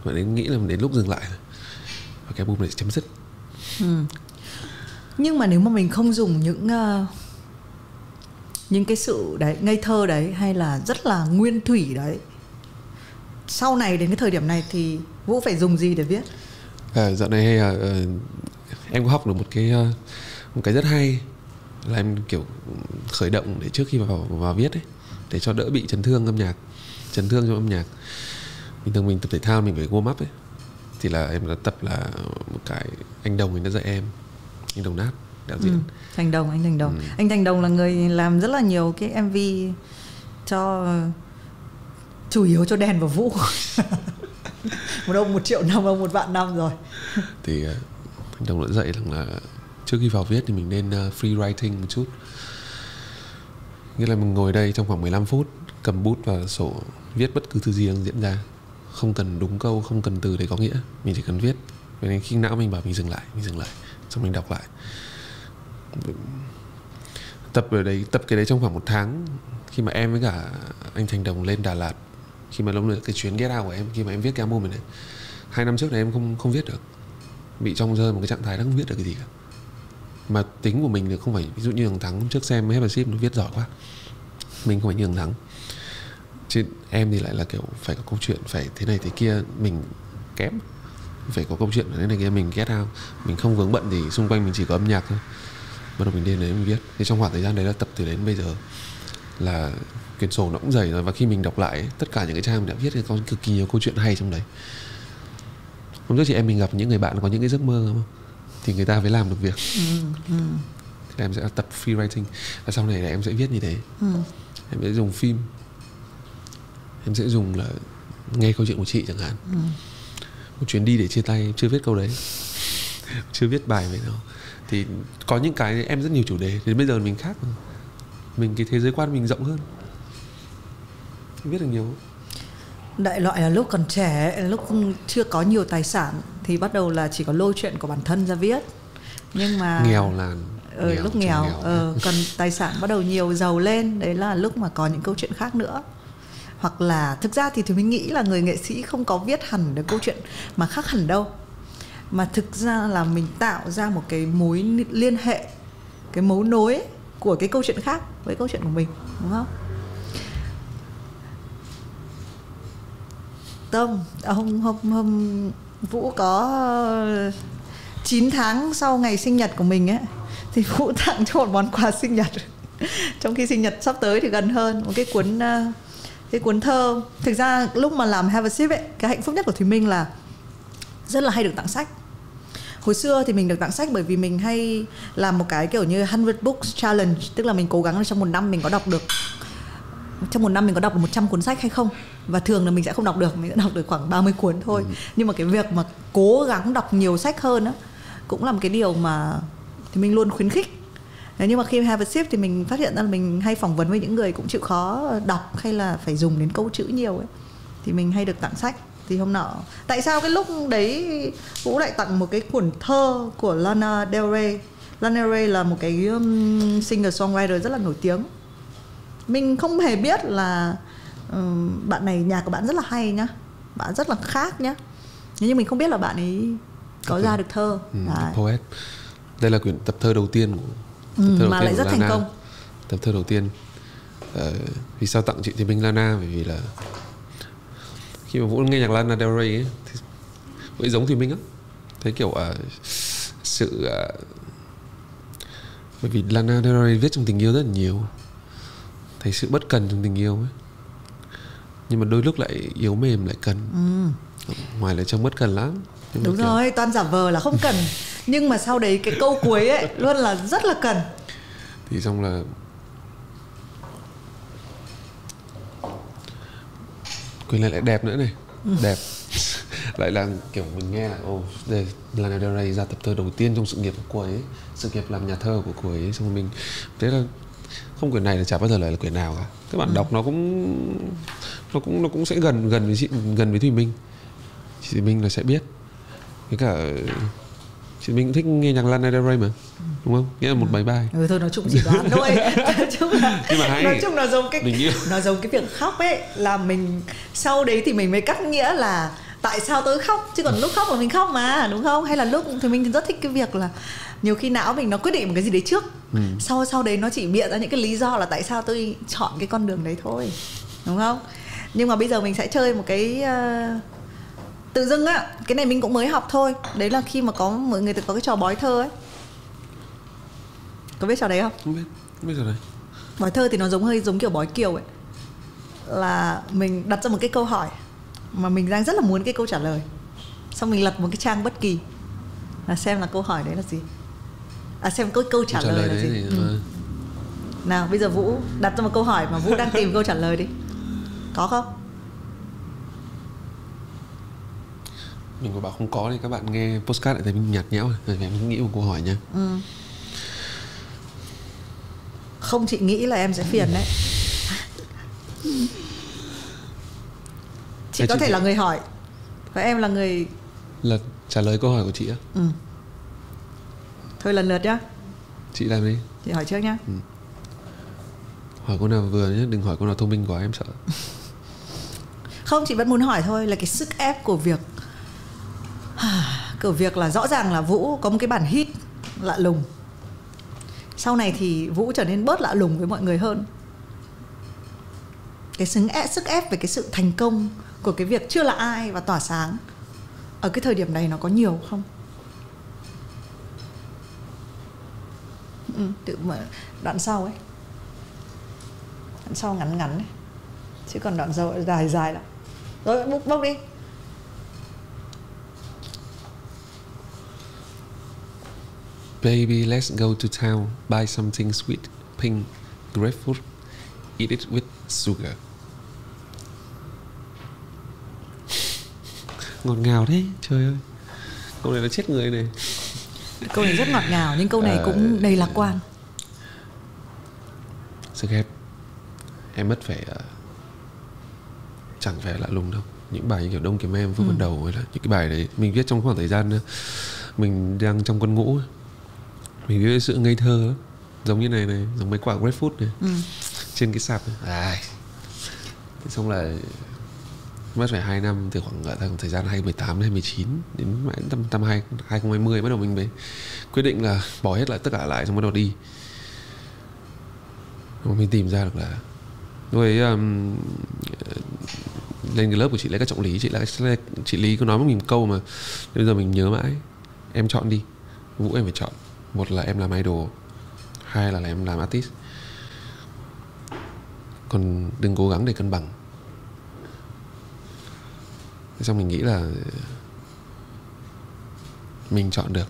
Và đến nghĩ là đến lúc dừng lại và cái album này chấm dứt. Nhưng mà nếu mà mình không dùng những cái sự đấy, ngây thơ đấy, hay là rất là nguyên thủy đấy, sau này đến cái thời điểm này thì Vũ phải dùng gì để viết? Dạo này em có học được một cái rất hay là em kiểu khởi động để trước khi vào viết ấy, để cho đỡ bị chấn thương trong âm nhạc. Bình thường mình tập thể thao mình phải warm up ấy, thì là em đã tập là một cái anh Đồng mình đã dạy em, anh Đồng Nát đạo diễn. Anh Thành Đồng. Anh Thành Đồng là người làm rất là nhiều cái MV cho, chủ yếu cho Đèn và Vũ. Một ông 1 triệu năm, ông 1.000.000 năm rồi. Thì anh Đồng đã dạy rằng là trước khi vào viết thì mình nên free writing một chút. Nghĩa là mình ngồi đây trong khoảng 15 phút, cầm bút và sổ, viết bất cứ thứ gì đang diễn ra. Không cần đúng câu, không cần từ để có nghĩa, mình chỉ cần viết. Vậy nên khi não mình bảo mình dừng lại, xong mình đọc lại. Tập cái đấy trong khoảng 1 tháng. Khi mà em với cả anh Thành Đồng lên Đà Lạt, khi mà lúc cái chuyến Get Out của em, khi mà em viết cái album này 2 năm trước này em không viết được, bị trong rơi một cái trạng thái đã không viết được cái gì cả. Mà tính của mình thì không phải, ví dụ như thằng Thắng trước xem Have a Sip nó viết giỏi quá, mình không phải như thằng Thắng. Chứ em thì lại là kiểu phải có câu chuyện, phải thế này thế kia, mình kém. Phải có câu chuyện thế này kia, mình Get Out, mình không vướng bận thì xung quanh mình chỉ có âm nhạc thôi. Bắt đầu mình đến đấy mình viết. Thì trong khoảng thời gian đấy là tập từ đến bây giờ là quyển sổ nó cũng dày rồi. Và khi mình đọc lại tất cả những cái trang mình đã viết thì có cực kỳ nhiều câu chuyện hay trong đấy. Hôm trước chị em mình gặp những người bạn có những cái giấc mơ không? Thì người ta phải làm được việc. là em sẽ tập free writing, và sau này là em sẽ viết như thế. Em sẽ dùng phim, em sẽ dùng là nghe câu chuyện của chị chẳng hạn. Một chuyến đi để chia tay, em chưa viết câu đấy, chưa viết bài về nó. Thì có những cái em rất nhiều chủ đề, đến bây giờ mình khác mà. Mình cái thế giới quan mình rộng hơn, viết được nhiều. Đại loại là lúc còn trẻ, lúc chưa có nhiều tài sản thì bắt đầu là chỉ có lôi chuyện của bản thân ra viết. Nhưng mà nghèo là lúc nghèo. Còn tài sản bắt đầu nhiều, giàu lên, đấy là lúc mà có những câu chuyện khác nữa. Hoặc là thực ra thì mình nghĩ là người nghệ sĩ không có viết hẳn được câu chuyện mà khác hẳn đâu, mà thực ra là mình tạo ra một cái mối liên hệ, cái mấu nối của cái câu chuyện khác với câu chuyện của mình, đúng không? Tâm, hôm Vũ có 9 tháng sau ngày sinh nhật của mình ấy, thì Vũ tặng cho một món quà sinh nhật. Trong khi sinh nhật sắp tới thì gần hơn, một cái cuốn thơ. Thực ra lúc mà làm Have a Sip ấy, cái hạnh phúc nhất của Thùy Minh là rất là hay được tặng sách. Hồi xưa thì mình được tặng sách bởi vì mình hay làm một cái kiểu như 100 Books Challenge, tức là mình cố gắng là trong một năm mình có đọc được 100 cuốn sách hay không. Và thường là mình sẽ không đọc được, mình sẽ đọc được khoảng 30 cuốn thôi. Nhưng mà cái việc mà cố gắng đọc nhiều sách hơn á cũng là một cái điều mà thì mình luôn khuyến khích. Nhưng mà khi Have a Sip thì mình phát hiện ra là mình hay phỏng vấn với những người cũng chịu khó đọc hay là phải dùng đến câu chữ nhiều ấy, thì mình hay được tặng sách. Thì hôm nọ, tại sao cái lúc đấy Vũ lại tặng một cái cuốn thơ của Lana Del Rey. Lana Del Rey là một cái singer-songwriter rất là nổi tiếng. Mình không hề biết là bạn này, nhạc của bạn rất là hay nhá, bạn rất là khác nhá, nhưng mình không biết là bạn ấy có ra được thơ. Poet. Đây là quyển tập thơ đầu tiên của mà lại rất thành công. Tập thơ đầu tiên. Vì sao tặng chị Thùy Minh Lana? Bởi vì là khi mà Vũ nghe nhạc Lana Del Rey ấy, thì Vũ ấy giống Thùy Minh lắm. Thấy kiểu bởi vì Lana Del Rey viết trong tình yêu rất là nhiều, thấy sự bất cần trong tình yêu ấy, nhưng mà đôi lúc lại yếu mềm lại cần. Ngoài là trông bất cần lắm. Đúng rồi, toàn giả vờ là không cần. Nhưng mà sau đấy cái câu cuối ấy luôn là rất là cần. Thì xong là quyển này lại đẹp nữa này. Đẹp. Lại là kiểu mình nghe là đây Lana Del Rey ra tập thơ đầu tiên trong sự nghiệp của cô ấy, sự nghiệp làm nhà thơ của cô ấy. Xong rồi mình thế là không, quyển này là chả bao giờ lại là quyển nào cả. Các bạn đọc nó cũng sẽ gần với chị, gần với Thùy Minh. Chị Thùy Minh là sẽ biết. Với cả chị Minh cũng thích nghe nhạc Lana Del Rey mà, đúng không? Nghĩa là một bài bài. Thôi nói chung chỉ đoán thôi. Nhưng mà hay. Nói chung nó giống cái việc khóc ấy, là mình sau đấy thì mình mới cắt nghĩa là tại sao tôi khóc, chứ còn lúc khóc là mình khóc mà, đúng không? Hay là lúc thì mình rất thích cái việc là nhiều khi não mình nó quyết định một cái gì đấy trước, sau đấy nó chỉ bịa ra những cái lý do là tại sao tôi chọn cái con đường đấy thôi, đúng không? Nhưng mà bây giờ mình sẽ chơi một cái tự dưng á, cái này mình cũng mới học thôi. Đấy là khi mà có mọi người có cái trò bói thơ ấy. Có biết trò đấy không? Không biết trò đấy. Bói thơ thì nó hơi giống kiểu bói kiều ấy. Là mình đặt ra một cái câu hỏi mà mình đang rất là muốn cái câu trả lời, xong mình lật một cái trang bất kỳ là xem là câu hỏi đấy là gì, xem câu trả lời là gì. Nào bây giờ Vũ đặt ra một câu hỏi mà Vũ đang tìm câu trả lời đi. Có không? Mình có bảo không có thì các bạn nghe podcast lại thấy mình nhạt nhẽo rồi. Mình nghĩ một câu hỏi nha. Không, chị nghĩ là em sẽ phiền đấy. Chị có thể là người hỏi và em là người trả lời câu hỏi của chị á. Thôi lần lượt nhá. Chị làm đi. Chị hỏi trước nhá. Hỏi câu nào vừa nhé, đừng hỏi câu nào thông minh quá em sợ. Không, chị vẫn muốn hỏi thôi, là cái sức ép của việc là rõ ràng là Vũ có một cái bản hit lạ lùng. Sau này thì Vũ trở nên bớt lạ lùng với mọi người hơn. Cái sức ép về cái sự thành công của cái việc chưa là ai và tỏa sáng ở cái thời điểm này nó có nhiều không? Tự mà đoạn sau ấy, đoạn sau ngắn ấy, chứ còn đoạn sau dài lắm. Rồi bốc đi. Baby, let's go to town, buy something sweet, pink, grapefruit, eat it with sugar. Ngọt ngào thế, trời ơi. Câu này nó chết người này. Câu này rất ngọt ngào nhưng câu này cũng đầy lạc quan. Sức ép. Em mất phải chẳng phải lạ lùng đâu. Những bài như kiểu Đông Kiếm Em, Phương Ban Đầu hay là những cái bài đấy mình viết trong khoảng thời gian mình đang trong quân ngũ. Mình viết sự ngây thơ đó. Giống như này, giống mấy quả grapefruit này. Trên cái sạp này. Xong là mất phải 2 năm, từ khoảng thời gian 2018 đến 2019 đến tầm 2020 bắt đầu mình mới quyết định là bỏ hết lại tất cả lại, xong bắt đầu đi. Mình tìm ra được là lúc ấy lên cái lớp của chị Lê Cát Trọng Lý, chị Lý có nói một mình câu mà bây giờ mình nhớ mãi: em chọn đi, Vũ em phải chọn, một là em làm idol, hai là em làm artist, còn đừng cố gắng để cân bằng. Xong mình nghĩ là mình chọn được,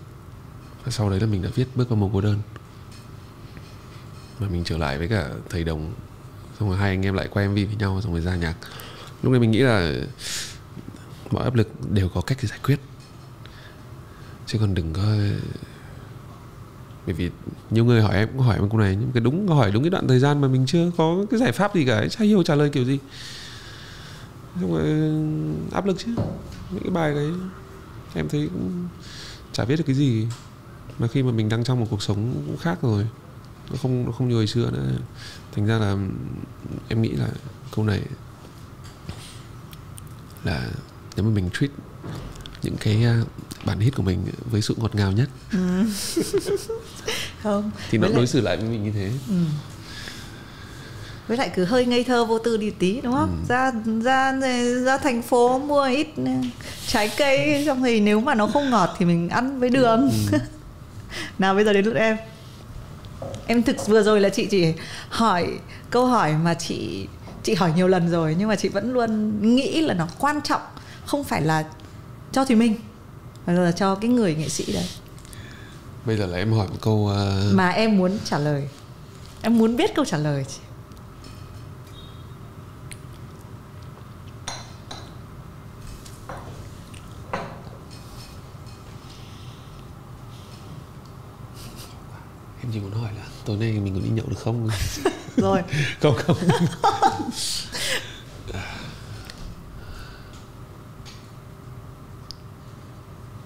và sau đấy là mình đã viết Bước Vào Mùa Cô Đơn, mà mình trở lại với cả thầy Đồng, xong rồi hai anh em lại quay MV với nhau, xong rồi ra nhạc. Lúc này mình nghĩ là mọi áp lực đều có cách để giải quyết, chứ còn đừng có, bởi vì nhiều người hỏi em cũng hỏi em câu này, nhưng cái đúng hỏi đúng cái đoạn thời gian mà mình chưa có cái giải pháp gì cả, chả hiểu trả lời kiểu gì. Xong rồi áp lực chứ. Những cái bài đấy em thấy cũng chả biết được cái gì, mà khi mà mình đang trong một cuộc sống cũng khác rồi, nó không như hồi xưa nữa. Thành ra là em nghĩ là câu này là nếu mà mình treat những cái bản hit của mình với sự ngọt ngào nhất không thì nó đối xử lại với mình như thế. Với lại cứ hơi ngây thơ vô tư đi tí, đúng không? Ra thành phố mua ít trái cây, xong thì nếu mà nó không ngọt thì mình ăn với đường. Nào bây giờ đến lượt em. Em vừa rồi là chị chỉ hỏi câu hỏi mà chị hỏi nhiều lần rồi, nhưng mà chị vẫn luôn nghĩ là nó quan trọng, không phải là cho Thùy Minh mà là cho cái người nghệ sĩ đấy. Bây giờ là em hỏi một câu mà em muốn trả lời, em muốn biết câu trả lời. Em chỉ muốn hỏi là tối nay mình có đi nhậu được không? Rồi. Không.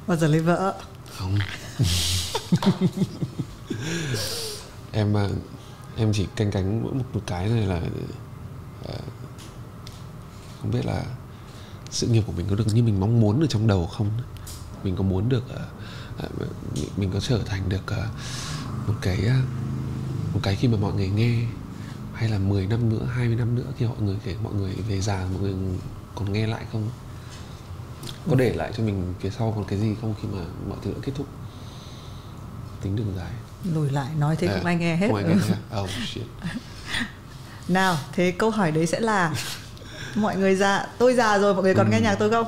Bao giờ lấy vợ? Không. Em chỉ canh cánh một cái này là không biết là sự nghiệp của mình có được như mình mong muốn ở trong đầu không. Mình có muốn được mình có trở thành được một cái khi mà mọi người nghe, hay là 10 năm nữa, 20 năm nữa khi mọi người về già, mọi người còn nghe lại không? Có để lại cho mình phía sau còn cái gì không khi mà mọi thứ đã kết thúc? Tính đường dài. Lùi lại nói thế không ai nghe hết. Không ai nghe hết. Oh shit. Nào, thế câu hỏi đấy sẽ là mọi người già, tôi già rồi mọi người còn nghe nhạc tôi không?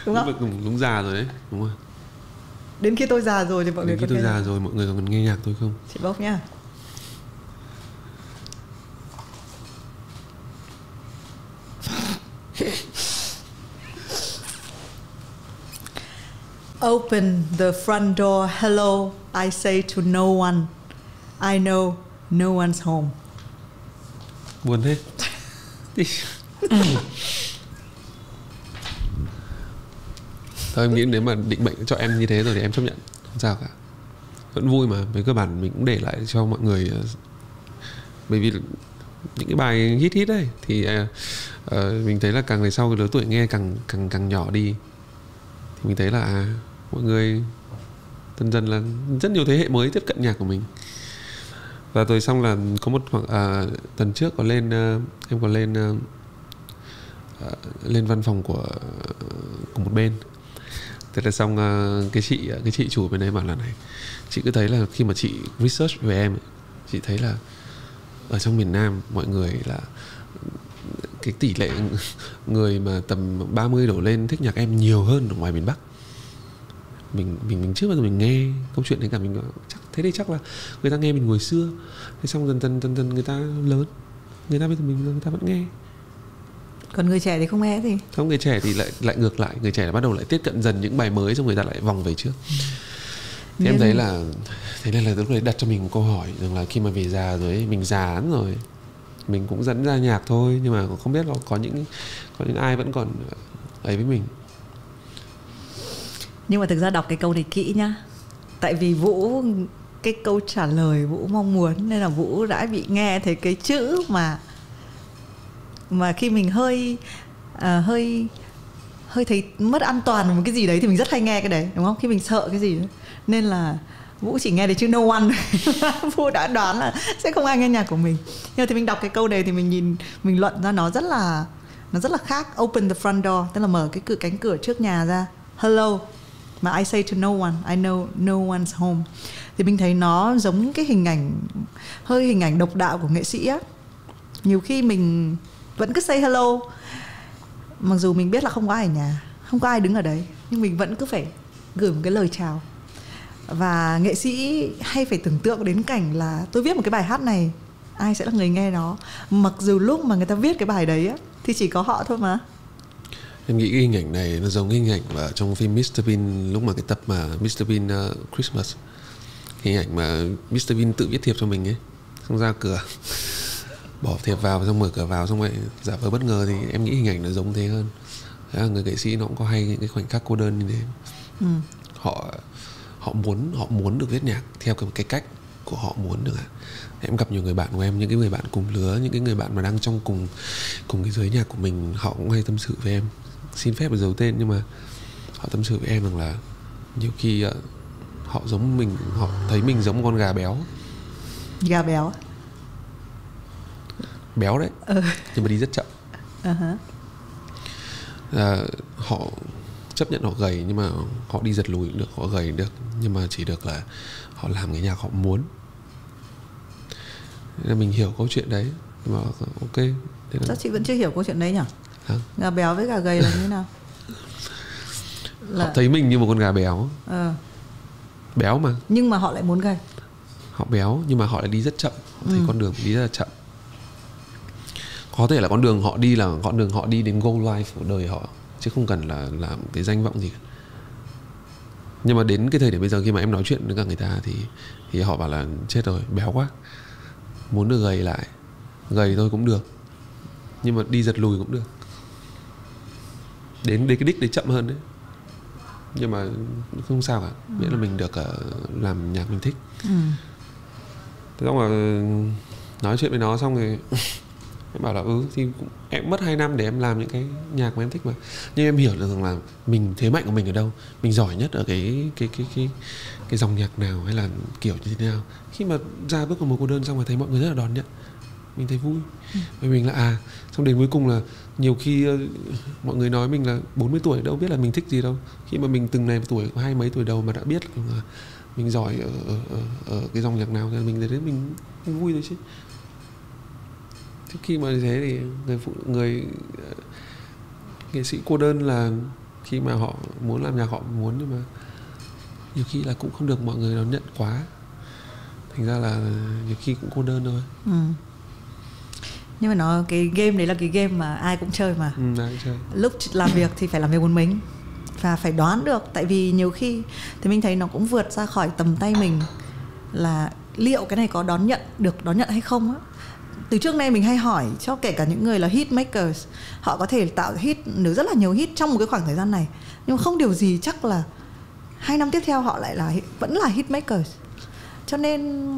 Đúng không? Đúng già rồi đấy, đúng rồi. Đến khi tôi già rồi thì mọi người còn nghe già rồi mọi người còn nghe nhạc tôi không? Chị bốc nhá. Open the front door, hello, I say to no one. I know no one's home. Buồn thế. Thôi em nghĩ nếu mà định mệnh cho em như thế rồi thì em chấp nhận, không sao cả. Vẫn vui mà, với cơ bản mình cũng để lại cho mọi người. Bởi vì những cái bài hit đấy thì mình thấy là càng về sau cái lứa tuổi nghe càng nhỏ đi, thì mình thấy là mọi người dần dần là rất nhiều thế hệ mới tiếp cận nhạc của mình. Và rồi xong là có một khoảng tuần trước có lên em có lên văn phòng của một bên. Thế là xong cái chị chủ bên đấy bảo là này, chị cứ thấy là khi mà chị research về em, chị thấy là ở trong miền Nam mọi người là cái tỷ lệ người mà tầm 30 đổ lên thích nhạc em nhiều hơn ở ngoài miền Bắc. mình chưa bao giờ mình nghe câu chuyện đấy cả. Mình chắc thế đây chắc là người ta nghe mình hồi xưa, thế xong dần người ta lớn, người ta bây giờ người ta vẫn nghe. Còn người trẻ thì không nghe gì. Không, người trẻ thì lại ngược lại, người trẻ là bắt đầu lại tiếp cận dần những bài mới, xong người ta lại vòng về trước. Thì em thấy là thế nên là lúc đấy đặt cho mình một câu hỏi rằng là khi mà về già rồi ấy, mình già lắm rồi, mình cũng dẫn ra nhạc thôi, nhưng mà không biết là có những ai vẫn còn ấy với mình. Nhưng mà thực ra đọc cái câu này kỹ nhá, tại vì Vũ, cái câu trả lời Vũ mong muốn nên là Vũ đã bị nghe thấy cái chữ mà khi mình hơi thấy mất an toàn một cái gì đấy thì mình rất hay nghe cái đấy, đúng không? Khi mình sợ cái gì đấy. Nên là Vũ chỉ nghe được chữ no one. Vũ đã đoán là sẽ không ai nghe nhạc của mình. Nhưng mà thì mình đọc cái câu này thì mình nhìn, mình luận ra nó rất là khác. Open the front door, tức là mở cái cánh cửa trước nhà ra. Hello, mà I say to no one, I know no one's home. Thì mình thấy nó giống cái hình ảnh độc đạo của nghệ sĩ á. Nhiều khi mình vẫn cứ say hello, mặc dù mình biết là không có ai ở nhà, không có ai đứng ở đấy, nhưng mình vẫn cứ phải gửi một cái lời chào. Và nghệ sĩ hay phải tưởng tượng đến cảnh là tôi viết một cái bài hát này, ai sẽ là người nghe nó, mặc dù lúc mà người ta viết cái bài đấy á, thì chỉ có họ thôi mà. Em nghĩ cái hình ảnh này nó giống hình ảnh mà trong phim Mr. Bean, lúc mà cái tập mà Mr. Bean Christmas, hình ảnh mà Mr. Bean tự viết thiệp cho mình ấy, xong ra cửa bỏ thiệp vào, xong mở cửa vào, xong rồi giả vờ bất ngờ. Thì em nghĩ hình ảnh nó giống thế hơn. Thế là người nghệ sĩ nó cũng có hay những cái khoảnh khắc cô đơn như thế. Họ muốn được viết nhạc theo cái cách của họ muốn được. Em gặp nhiều người bạn của em, những cái người bạn cùng lứa, những cái người bạn mà đang trong cùng cái giới nhạc của mình, họ cũng hay tâm sự với em, xin phép được giấu tên, nhưng mà họ tâm sự với em rằng là nhiều khi họ giống mình, họ thấy mình giống con gà béo. Gà béo? Béo đấy, nhưng mà đi rất chậm. Họ chấp nhận họ gầy, nhưng mà họ đi giật lùi cũng được, họ gầy được, nhưng mà chỉ được là họ làm cái nhạc họ muốn. Nên là mình hiểu câu chuyện đấy, nhưng mà ok. Chắc chị vẫn chưa hiểu câu chuyện đấy nhỉ? Hả? Gà béo với gà gầy là như thế nào? Họ thấy mình như một con gà béo. Béo mà, nhưng mà họ lại muốn gầy. Họ béo nhưng mà họ lại đi rất chậm. Họ thấy con đường đi rất là chậm. Có thể là con đường họ đi là con đường họ đi đến goal life của đời họ, chứ không cần là làm cái danh vọng gì cả. Nhưng mà đến cái thời điểm bây giờ, khi mà em nói chuyện với cả người ta thì họ bảo là chết rồi, béo quá, muốn được gầy lại. Gầy thôi cũng được, nhưng mà đi giật lùi cũng được. Đến cái đích đấy chậm hơn đấy, nhưng mà không sao cả, miễn là mình được làm nhạc mình thích. Thế xong rồi nói chuyện với nó xong rồi em bảo là thì em mất 2 năm để em làm những cái nhạc mà em thích mà. Nhưng em hiểu được rằng là mình, thế mạnh của mình ở đâu, mình giỏi nhất ở cái dòng nhạc nào, hay là kiểu như thế nào. Khi mà ra bước vào một cô đơn xong rồi thấy mọi người rất là đón nhận, mình thấy vui. Vì mình là xong đến cuối cùng là nhiều khi mọi người nói mình là 40 tuổi đâu biết là mình thích gì đâu. Khi mà mình từng này tuổi, 20 mấy tuổi đầu mà đã biết là mình giỏi ở cái dòng nhạc nào thì mình thấy mình vui thôi chứ. Thế khi mà như thế thì người nghệ sĩ cô đơn là khi mà họ muốn làm nhạc họ muốn, nhưng mà nhiều khi là cũng không được mọi người đón nhận quá, thành ra là nhiều khi cũng cô đơn thôi. Nhưng mà cái game đấy là cái game mà ai cũng chơi mà. Ai cũng chơi. Lúc làm việc thì phải làm việc một mình và phải đoán được, tại vì nhiều khi thì mình thấy nó cũng vượt ra khỏi tầm tay mình là liệu cái này có đón nhận hay không á. Từ trước nay mình hay hỏi cho kể cả những người là hit makers, họ có thể tạo hit được rất là nhiều hit trong một cái khoảng thời gian này, nhưng mà không điều gì chắc là 2 năm tiếp theo họ lại vẫn là hit makers. Cho nên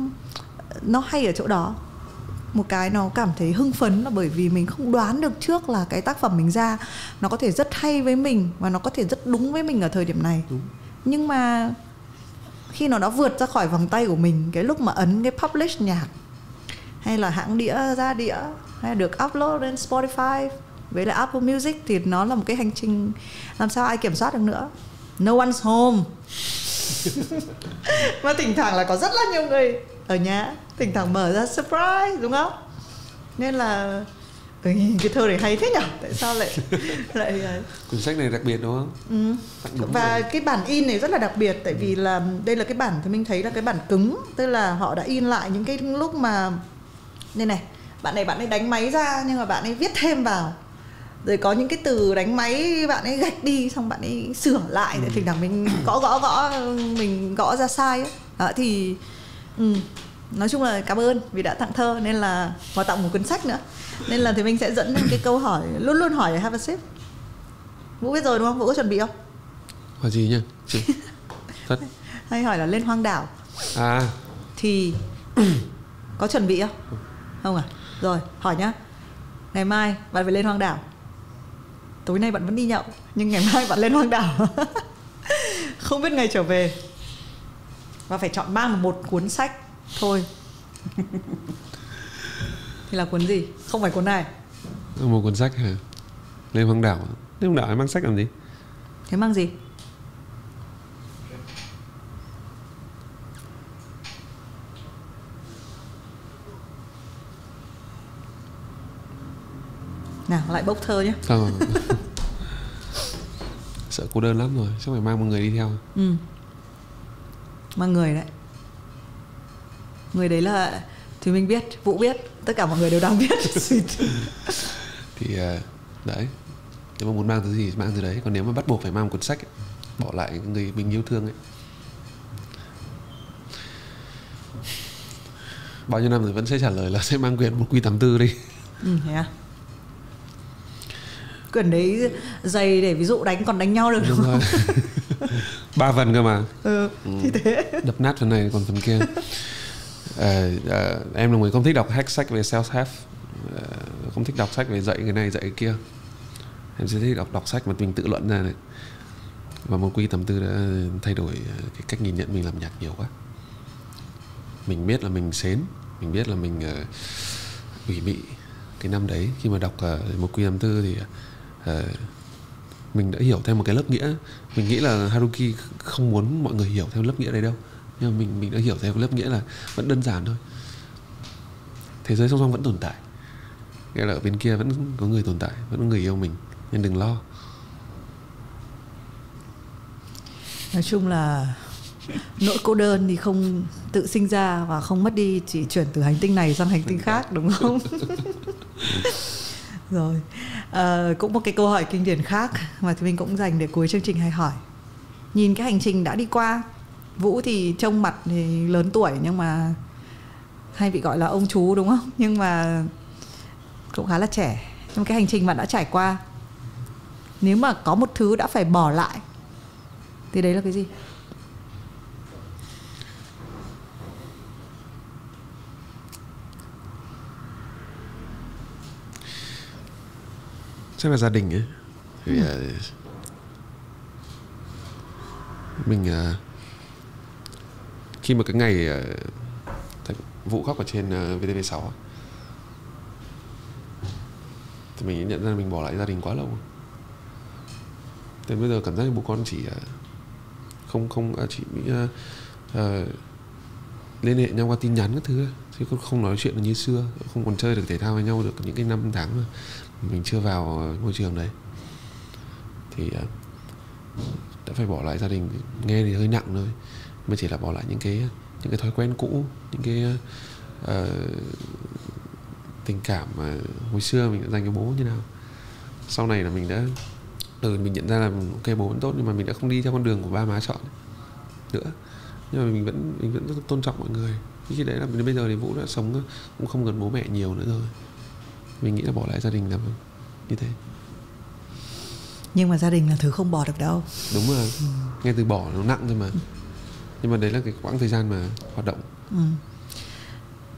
nó hay ở chỗ đó. Một cái nó cảm thấy hưng phấn là bởi vì mình không đoán được trước là cái tác phẩm mình ra nó có thể rất hay với mình và nó có thể rất đúng với mình ở thời điểm này. Nhưng mà khi nó đã vượt ra khỏi vòng tay của mình, cái lúc mà ấn cái publish nhạc, hay là hãng đĩa ra đĩa, hay được upload lên Spotify với lại Apple Music, thì nó là một cái hành trình làm sao ai kiểm soát được nữa. No one's home. Mà thỉnh thoảng là có rất là nhiều người ở nhà, thỉnh thoảng mở ra surprise, đúng không? Nên là Cái thơ này hay thế nhỉ? Tại sao lại Cuốn sách này đặc biệt đúng không? Đúng và rồi. Cái bản in này rất là đặc biệt. Tại vì là đây là cái bản thì mình thấy là cái bản cứng. Tức là họ đã in lại những cái lúc mà đây này, bạn ấy đánh máy ra nhưng mà bạn ấy viết thêm vào. Rồi có những cái từ đánh máy bạn ấy gạch đi, xong bạn ấy sửa lại. Để thỉnh thoảng mình gõ mình gõ ra sai ấy. Đó thì nói chung là cảm ơn vì đã tặng thơ, nên là và tặng một cuốn sách nữa. Nên là thì mình sẽ dẫn đến cái câu hỏi luôn luôn hỏi Have a Sip. Vũ biết rồi đúng không? Vũ có chuẩn bị không? Hỏi gì nhỉ? Thật. Hay hỏi là lên hoang đảo. Thì có chuẩn bị không? Không à? Rồi, hỏi nhá. Ngày mai bạn phải lên hoang đảo. Tối nay bạn vẫn đi nhậu, nhưng ngày mai bạn lên hoang đảo. Không biết ngày trở về. Và phải chọn mang một cuốn sách thôi. Thì là cuốn gì? Không phải cuốn này. Một cuốn sách hả? Lên hoang đảo. Lên hoang đảo em mang sách làm gì? Thế mang gì? Nào lại bốc thơ nhé. Sợ cô đơn lắm rồi, chắc phải mang một người đi theo. Mang người đấy. Người đấy là thì mình biết, Vũ biết, tất cả mọi người đều đang biết. Thì đấy, nếu mà muốn mang thứ gì mang thứ đấy. Còn nếu mà bắt buộc phải mang một cuốn sách ấy, bỏ lại người mình yêu thương ấy. Bao nhiêu năm rồi vẫn sẽ trả lời là sẽ mang quyển 1Q84 đi. Thế à? Quyển đấy dày để ví dụ đánh còn đánh nhau được đúng không? 3 phần cơ mà. Thì thế. Đập nát phần này còn phần kia. Em là người không thích đọc sách về self-help, không thích đọc sách về dạy cái này dạy cái kia. Em sẽ thích đọc sách mà mình tự luận ra này. Và 1Q84 đã thay đổi cái cách nhìn nhận mình làm nhạc nhiều quá. Mình biết là mình xến, mình biết là mình ủy mị. Cái năm đấy khi mà đọc 1Q84 thì mình đã hiểu theo một cái lớp nghĩa. Mình nghĩ là Haruki không muốn mọi người hiểu theo lớp nghĩa đấy đâu, nhưng mà mình đã hiểu theo cái lớp nghĩa là vẫn đơn giản thôi. Thế giới song song vẫn tồn tại, nghĩa là ở bên kia vẫn có người tồn tại, vẫn có người yêu mình, nên đừng lo. Nói chung là nỗi cô đơn thì không tự sinh ra và không mất đi, chỉ chuyển từ hành tinh này sang hành tinh khác, đúng không? Rồi, cũng một cái câu hỏi kinh điển khác mà thì mình cũng dành để cuối chương trình hay hỏi. Nhìn cái hành trình đã đi qua, Vũ thì trông mặt thì lớn tuổi nhưng mà hay bị gọi là ông chú đúng không? Nhưng mà cũng khá là trẻ. Trong cái hành trình bạn đã trải qua, nếu mà có một thứ đã phải bỏ lại thì đấy là cái gì? Chắc là gia đình ấy. Vì mình khi mà cái ngày Vũ khóc ở trên VTV6 thì mình nhận ra mình bỏ lại gia đình quá lâu. Đến bây giờ cảm giác như bố con chỉ liên hệ nhau qua tin nhắn các thứ, chứ không nói chuyện như xưa, không còn chơi được thể thao với nhau được những cái năm tháng mà mình chưa vào môi trường đấy. Thì đã phải bỏ lại gia đình. Nghe thì hơi nặng thôi, mà chỉ là bỏ lại những cái thói quen cũ, những cái tình cảm mà hồi xưa mình đã dành cho bố như nào. Sau này là mình đã mình nhận ra là ok, bố vẫn tốt, nhưng mà mình đã không đi theo con đường của ba má chọn nữa. Nhưng mà mình vẫn rất tôn trọng mọi người. Khi đấy là đến bây giờ thì Vũ đã sống cũng không gần bố mẹ nhiều nữa rồi. Mình nghĩ là bỏ lại gia đình là như thế. Nhưng mà gia đình là thứ không bỏ được đâu. Đúng rồi. Nghe từ bỏ nó nặng thôi mà. Nhưng mà đấy là cái quãng thời gian mà hoạt động.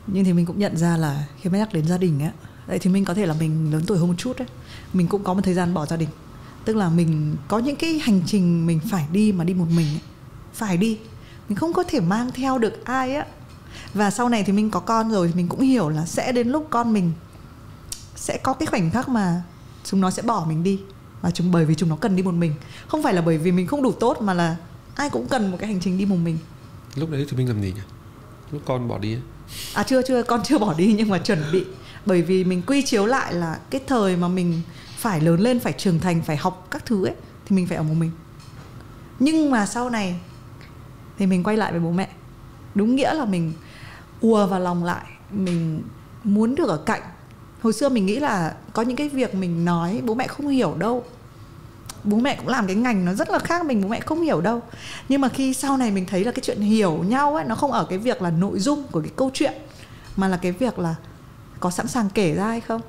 Nhưng thì mình cũng nhận ra là khi mà nhắc đến gia đình á, vậy thì mình có thể là mình lớn tuổi hơn một chút ấy, mình cũng có một thời gian bỏ gia đình. Tức là mình có những cái hành trình mình phải đi mà đi một mình ấy. Phải đi, mình không có thể mang theo được ai á. Và sau này thì mình có con rồi, mình cũng hiểu là sẽ đến lúc con mình sẽ có cái khoảnh khắc mà chúng nó sẽ bỏ mình đi. Và bởi vì chúng nó cần đi một mình. Không phải là bởi vì mình không đủ tốt, mà là ai cũng cần một cái hành trình đi một mình. Lúc đấy thì mình làm gì nhỉ? Lúc con bỏ đi ấy? Chưa, con chưa bỏ đi, nhưng mà chuẩn bị. Bởi vì mình quy chiếu lại là cái thời mà mình phải lớn lên, phải trưởng thành, phải học các thứ ấy, thì mình phải ở một mình. Nhưng mà sau này thì mình quay lại với bố mẹ. Đúng nghĩa là mình ùa vào lòng lại, mình muốn được ở cạnh. Hồi xưa mình nghĩ là có những cái việc mình nói bố mẹ không hiểu đâu. Bố mẹ cũng làm cái ngành nó rất là khác mình, bố mẹ không hiểu đâu. Nhưng mà khi sau này mình thấy là cái chuyện hiểu nhau ấy, nó không ở cái việc là nội dung của cái câu chuyện, mà là cái việc là có sẵn sàng kể ra hay không,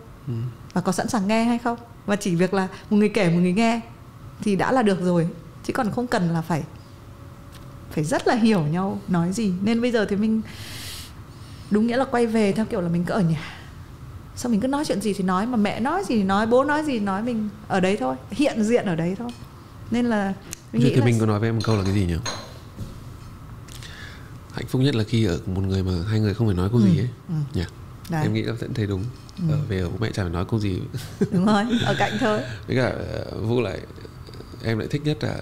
và có sẵn sàng nghe hay không. Và chỉ việc là một người kể một người nghe thì đã là được rồi, chứ còn không cần là phải rất là hiểu nhau nói gì. Nên bây giờ thì mình đúng nghĩa là quay về theo kiểu là mình cứ ở nhà, xong mình cứ nói chuyện gì thì nói, mà mẹ nói gì thì nói, bố nói gì thì nói, mình ở đấy thôi, hiện diện ở đấy thôi. Nên là mình nghĩ thì là mình có nói với em một câu là cái gì nhỉ? Hạnh phúc nhất là khi ở một người mà hai người không phải nói câu gì ấy. Nhỉ? Em nghĩ là vẫn thấy đúng. Về ở bố mẹ chả phải nói câu gì. Đúng rồi, ở cạnh thôi. Với cả Vũ lại, em lại thích nhất là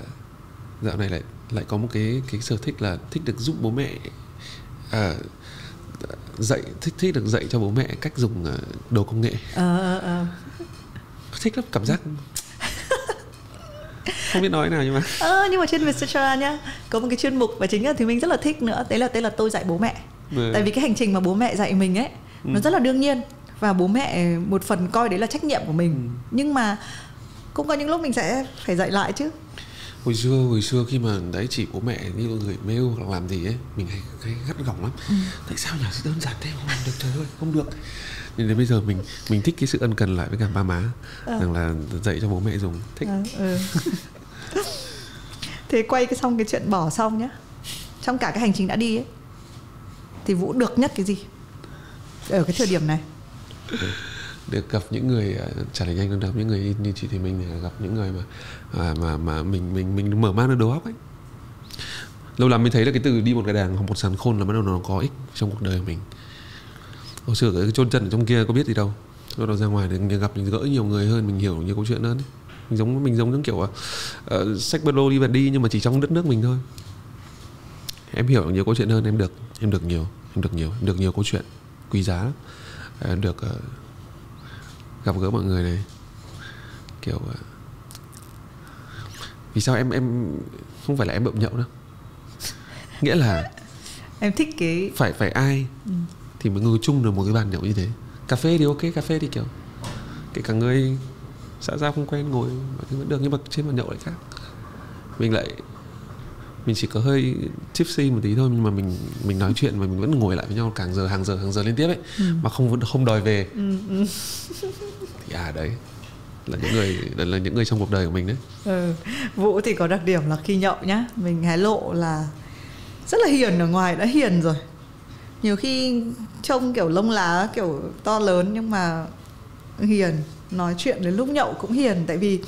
dạo này lại có một cái sở thích là thích được giúp bố mẹ thích được dạy cho bố mẹ cách dùng đồ công nghệ. Thích lắm, cảm giác không biết nói nào nhưng mà nhưng mà trên Vietcetera nhá, có một cái chuyên mục và chính là thì mình rất là thích nữa, đấy là tôi dạy bố mẹ. Tại vì cái hành trình mà bố mẹ dạy mình ấy, nó rất là đương nhiên, và bố mẹ một phần coi đấy là trách nhiệm của mình. Nhưng mà cũng có những lúc mình sẽ phải dạy lại chứ. Hồi xưa khi mà đấy chỉ bố mẹ như gửi mail hoặc là làm gì ấy, mình hay gắt gỏng lắm. Tại sao nhỉ, đơn giản thế không làm được, trời ơi không được. Nên đến bây giờ mình thích cái sự ân cần lại với cả ba má, rằng là dạy cho bố mẹ dùng, thích. Thế quay xong cái chuyện bỏ xong nhá, trong cả cái hành trình đã đi ấy, thì Vũ được nhất cái gì ở cái thời điểm này? Được gặp những người, trả lời nhanh, được gặp những người như chị thì mình gặp những người mà mình mở mang được đầu óc ấy. Lâu lắm mới thấy là cái từ đi một cái đàng học một sàn khôn là bắt đầu nó có ích trong cuộc đời của mình. Hồi xưa cái chôn chân ở trong kia có biết gì đâu, bắt đầu ra ngoài để gặp, mình gỡ nhiều người hơn, mình hiểu nhiều câu chuyện hơn ấy. Mình giống những kiểu sách ba lô đi và đi, nhưng mà chỉ trong đất nước mình thôi. Em hiểu nhiều câu chuyện hơn, em được nhiều câu chuyện quý giá, được gặp gỡ mọi người này, kiểu vì sao em không phải là em bợm nhậu đâu, nghĩa là em thích cái phải ai thì mới ngồi chung được một cái bàn nhậu như thế. Cà phê thì ok, cà phê thì kiểu kể cả người xã giao không quen ngồi mọi thứ vẫn được, nhưng mà trên bàn nhậu lại khác. Mình chỉ có hơi tipsy một tí thôi, nhưng mà mình nói chuyện và mình vẫn ngồi lại với nhau hàng giờ liên tiếp ấy, mà không đòi về. Thì đấy là những người trong cuộc đời của mình đấy. Vũ thì có đặc điểm là khi nhậu nhá, mình hé lộ là rất là hiền, ở ngoài đã hiền rồi. Nhiều khi trông kiểu lông lá kiểu to lớn nhưng mà hiền, nói chuyện đến lúc nhậu cũng hiền. Tại vì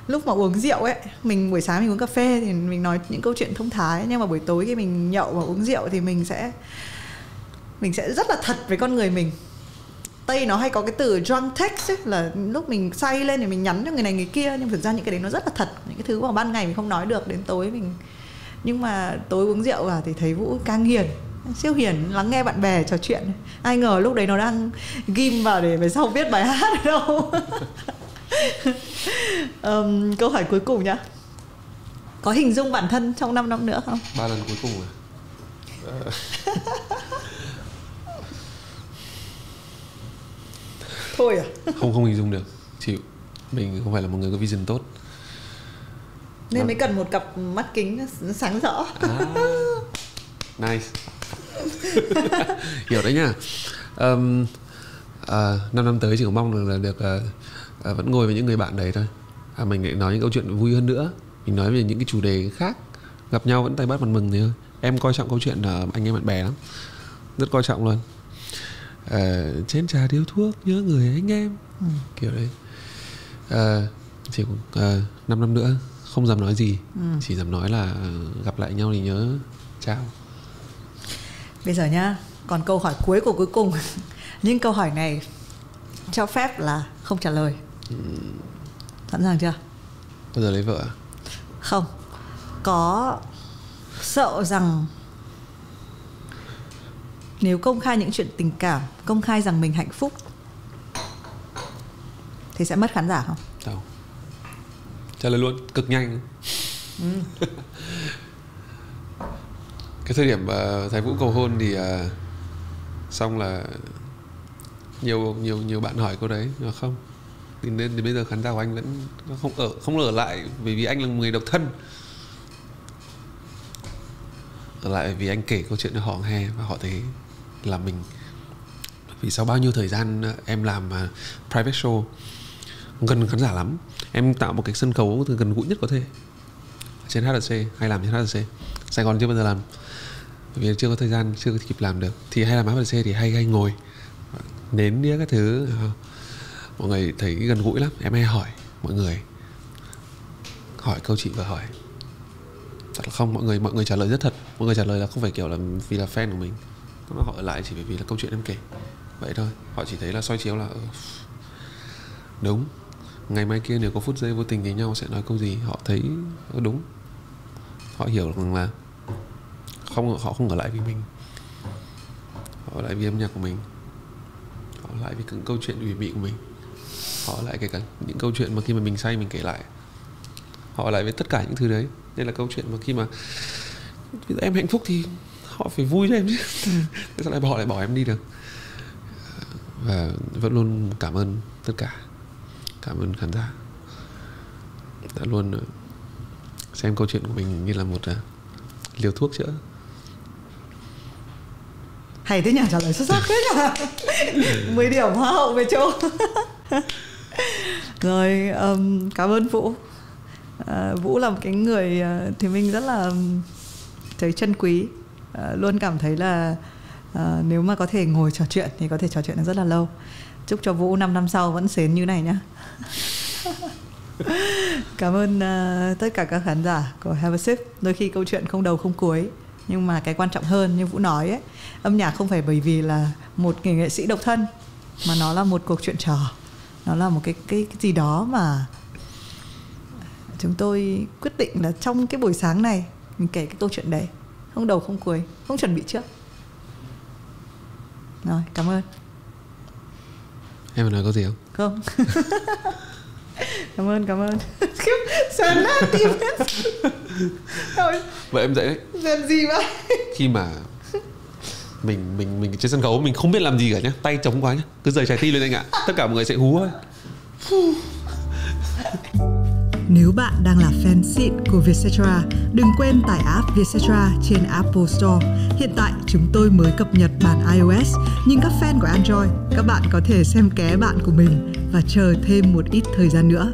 lúc mà uống rượu ấy, buổi sáng mình uống cà phê thì mình nói những câu chuyện thông thái, nhưng mà buổi tối khi mình nhậu và uống rượu thì mình sẽ rất là thật với con người mình. Tây nó hay có cái từ drunk text ấy, là lúc mình say lên thì mình nhắn cho người này người kia, nhưng thực ra những cái đấy nó rất là thật, những cái thứ mà ban ngày mình không nói được, đến tối mình. Nhưng mà tối uống rượu vào thì thấy Vũ càng hiền, siêu hiền, lắng nghe bạn bè trò chuyện. Ai ngờ lúc đấy nó đang ghim vào để về sau viết bài hát ở đâu. Câu hỏi cuối cùng nhá, có hình dung bản thân trong 5 năm nữa không? 3 lần cuối cùng Thôi à? Không hình dung được, chịu. Mình không phải là một người có vision tốt, nên mới cần một cặp mắt kính sáng rõ. Nice. Hiểu đấy nhá. 5 năm tới chỉ có mong là được vẫn ngồi với những người bạn đấy thôi. Mình lại nói những câu chuyện vui hơn nữa, mình nói về những cái chủ đề khác, gặp nhau vẫn tay bắt mặt mừng thì thôi. Em coi trọng câu chuyện anh em bạn bè lắm, rất coi trọng luôn. Chén trà điếu thuốc nhớ người anh em, kiểu đấy. Chỉ 5 năm nữa không dám nói gì, chỉ dám nói là gặp lại nhau thì nhớ chào. Bây giờ nhá, còn câu hỏi cuối cùng. Nhưng câu hỏi này cho phép là không trả lời. Sẵn sàng chưa? Bao giờ lấy vợ à? Không. Có sợ rằng nếu công khai những chuyện tình cảm, công khai rằng mình hạnh phúc, thì sẽ mất khán giả không? Đâu. Trả lời luôn, cực nhanh. Cái thời điểm Thái Vũ cầu hôn thì xong là nhiều bạn hỏi câu đấy, nhưng mà không. Đến bây giờ khán giả của anh vẫn không ở lại bởi vì anh là người độc thân. Ở lại vì anh kể câu chuyện cho họ nghe và họ thấy là mình. Vì sau bao nhiêu thời gian em làm private show gần khán giả lắm, em tạo một cái sân khấu từ gần gũi nhất có thể trên HRC, hay làm trên HRC. Sài Gòn chưa bao giờ làm vì chưa có thời gian, chưa có kịp làm được. Thì hay làm HRC thì hay ngồi nến đĩa các thứ, mọi người thấy gần gũi lắm. Em hay hỏi mọi người, hỏi câu chị vừa hỏi, thật là không, mọi người trả lời rất thật. Mọi người trả lời là không phải kiểu là vì là fan của mình, họ ở lại chỉ bởi vì là câu chuyện em kể vậy thôi. Họ chỉ thấy là soi chiếu là đúng, ngày mai kia nếu có phút giây vô tình với nhau sẽ nói câu gì, họ thấy đúng, họ hiểu rằng là họ không ở lại vì mình, họ ở lại vì âm nhạc của mình, họ ở lại vì những câu chuyện ủy mị của mình, họ ở lại kể cả những câu chuyện mà khi mà mình say mình kể lại, họ ở lại với tất cả những thứ đấy. Nên là câu chuyện mà khi mà em hạnh phúc thì họ phải vui cho em chứ. Thế sao họ lại bỏ em đi được. Và vẫn luôn cảm ơn tất cả, cảm ơn khán giả đã luôn xem câu chuyện của mình như là một liều thuốc chữa. Hay thế nhỉ, trả lời xuất sắc thế nhỉ. 10 điểm hoa hậu về chỗ. Rồi, cảm ơn Vũ. Vũ là một cái người thì mình rất là thấy trân quý, luôn cảm thấy là nếu mà có thể ngồi trò chuyện thì có thể trò chuyện được rất là lâu. Chúc cho Vũ 5 năm sau vẫn xến như này nhá. Cảm ơn tất cả các khán giả của Have a Sip. Đôi khi câu chuyện không đầu không cuối, nhưng mà cái quan trọng hơn như Vũ nói ấy, âm nhạc không phải bởi vì là một người nghệ sĩ độc thân, mà nó là một cuộc chuyện trò. Nó là một cái gì đó mà chúng tôi quyết định là trong cái buổi sáng này mình kể cái câu chuyện đấy, không đầu không cuối, không chuẩn bị trước. Rồi, cảm ơn. Em phải nói có gì không? Không. Cảm ơn. Sờn nát tim hết. Vậy em dậy đấy. Sờn gì vậy? Khi mà mình trên sân khấu mình không biết làm gì cả nhá, tay trống quá nhá, cứ rời trái tim lên anh ạ. Tất cả mọi người sẽ hú thôi. Nếu bạn đang là fan xịn của Vietcetera, đừng quên tải app Vietcetera trên Apple Store. Hiện tại chúng tôi mới cập nhật bản iOS, nhưng các fan của Android, các bạn có thể xem ké bạn của mình và chờ thêm một ít thời gian nữa.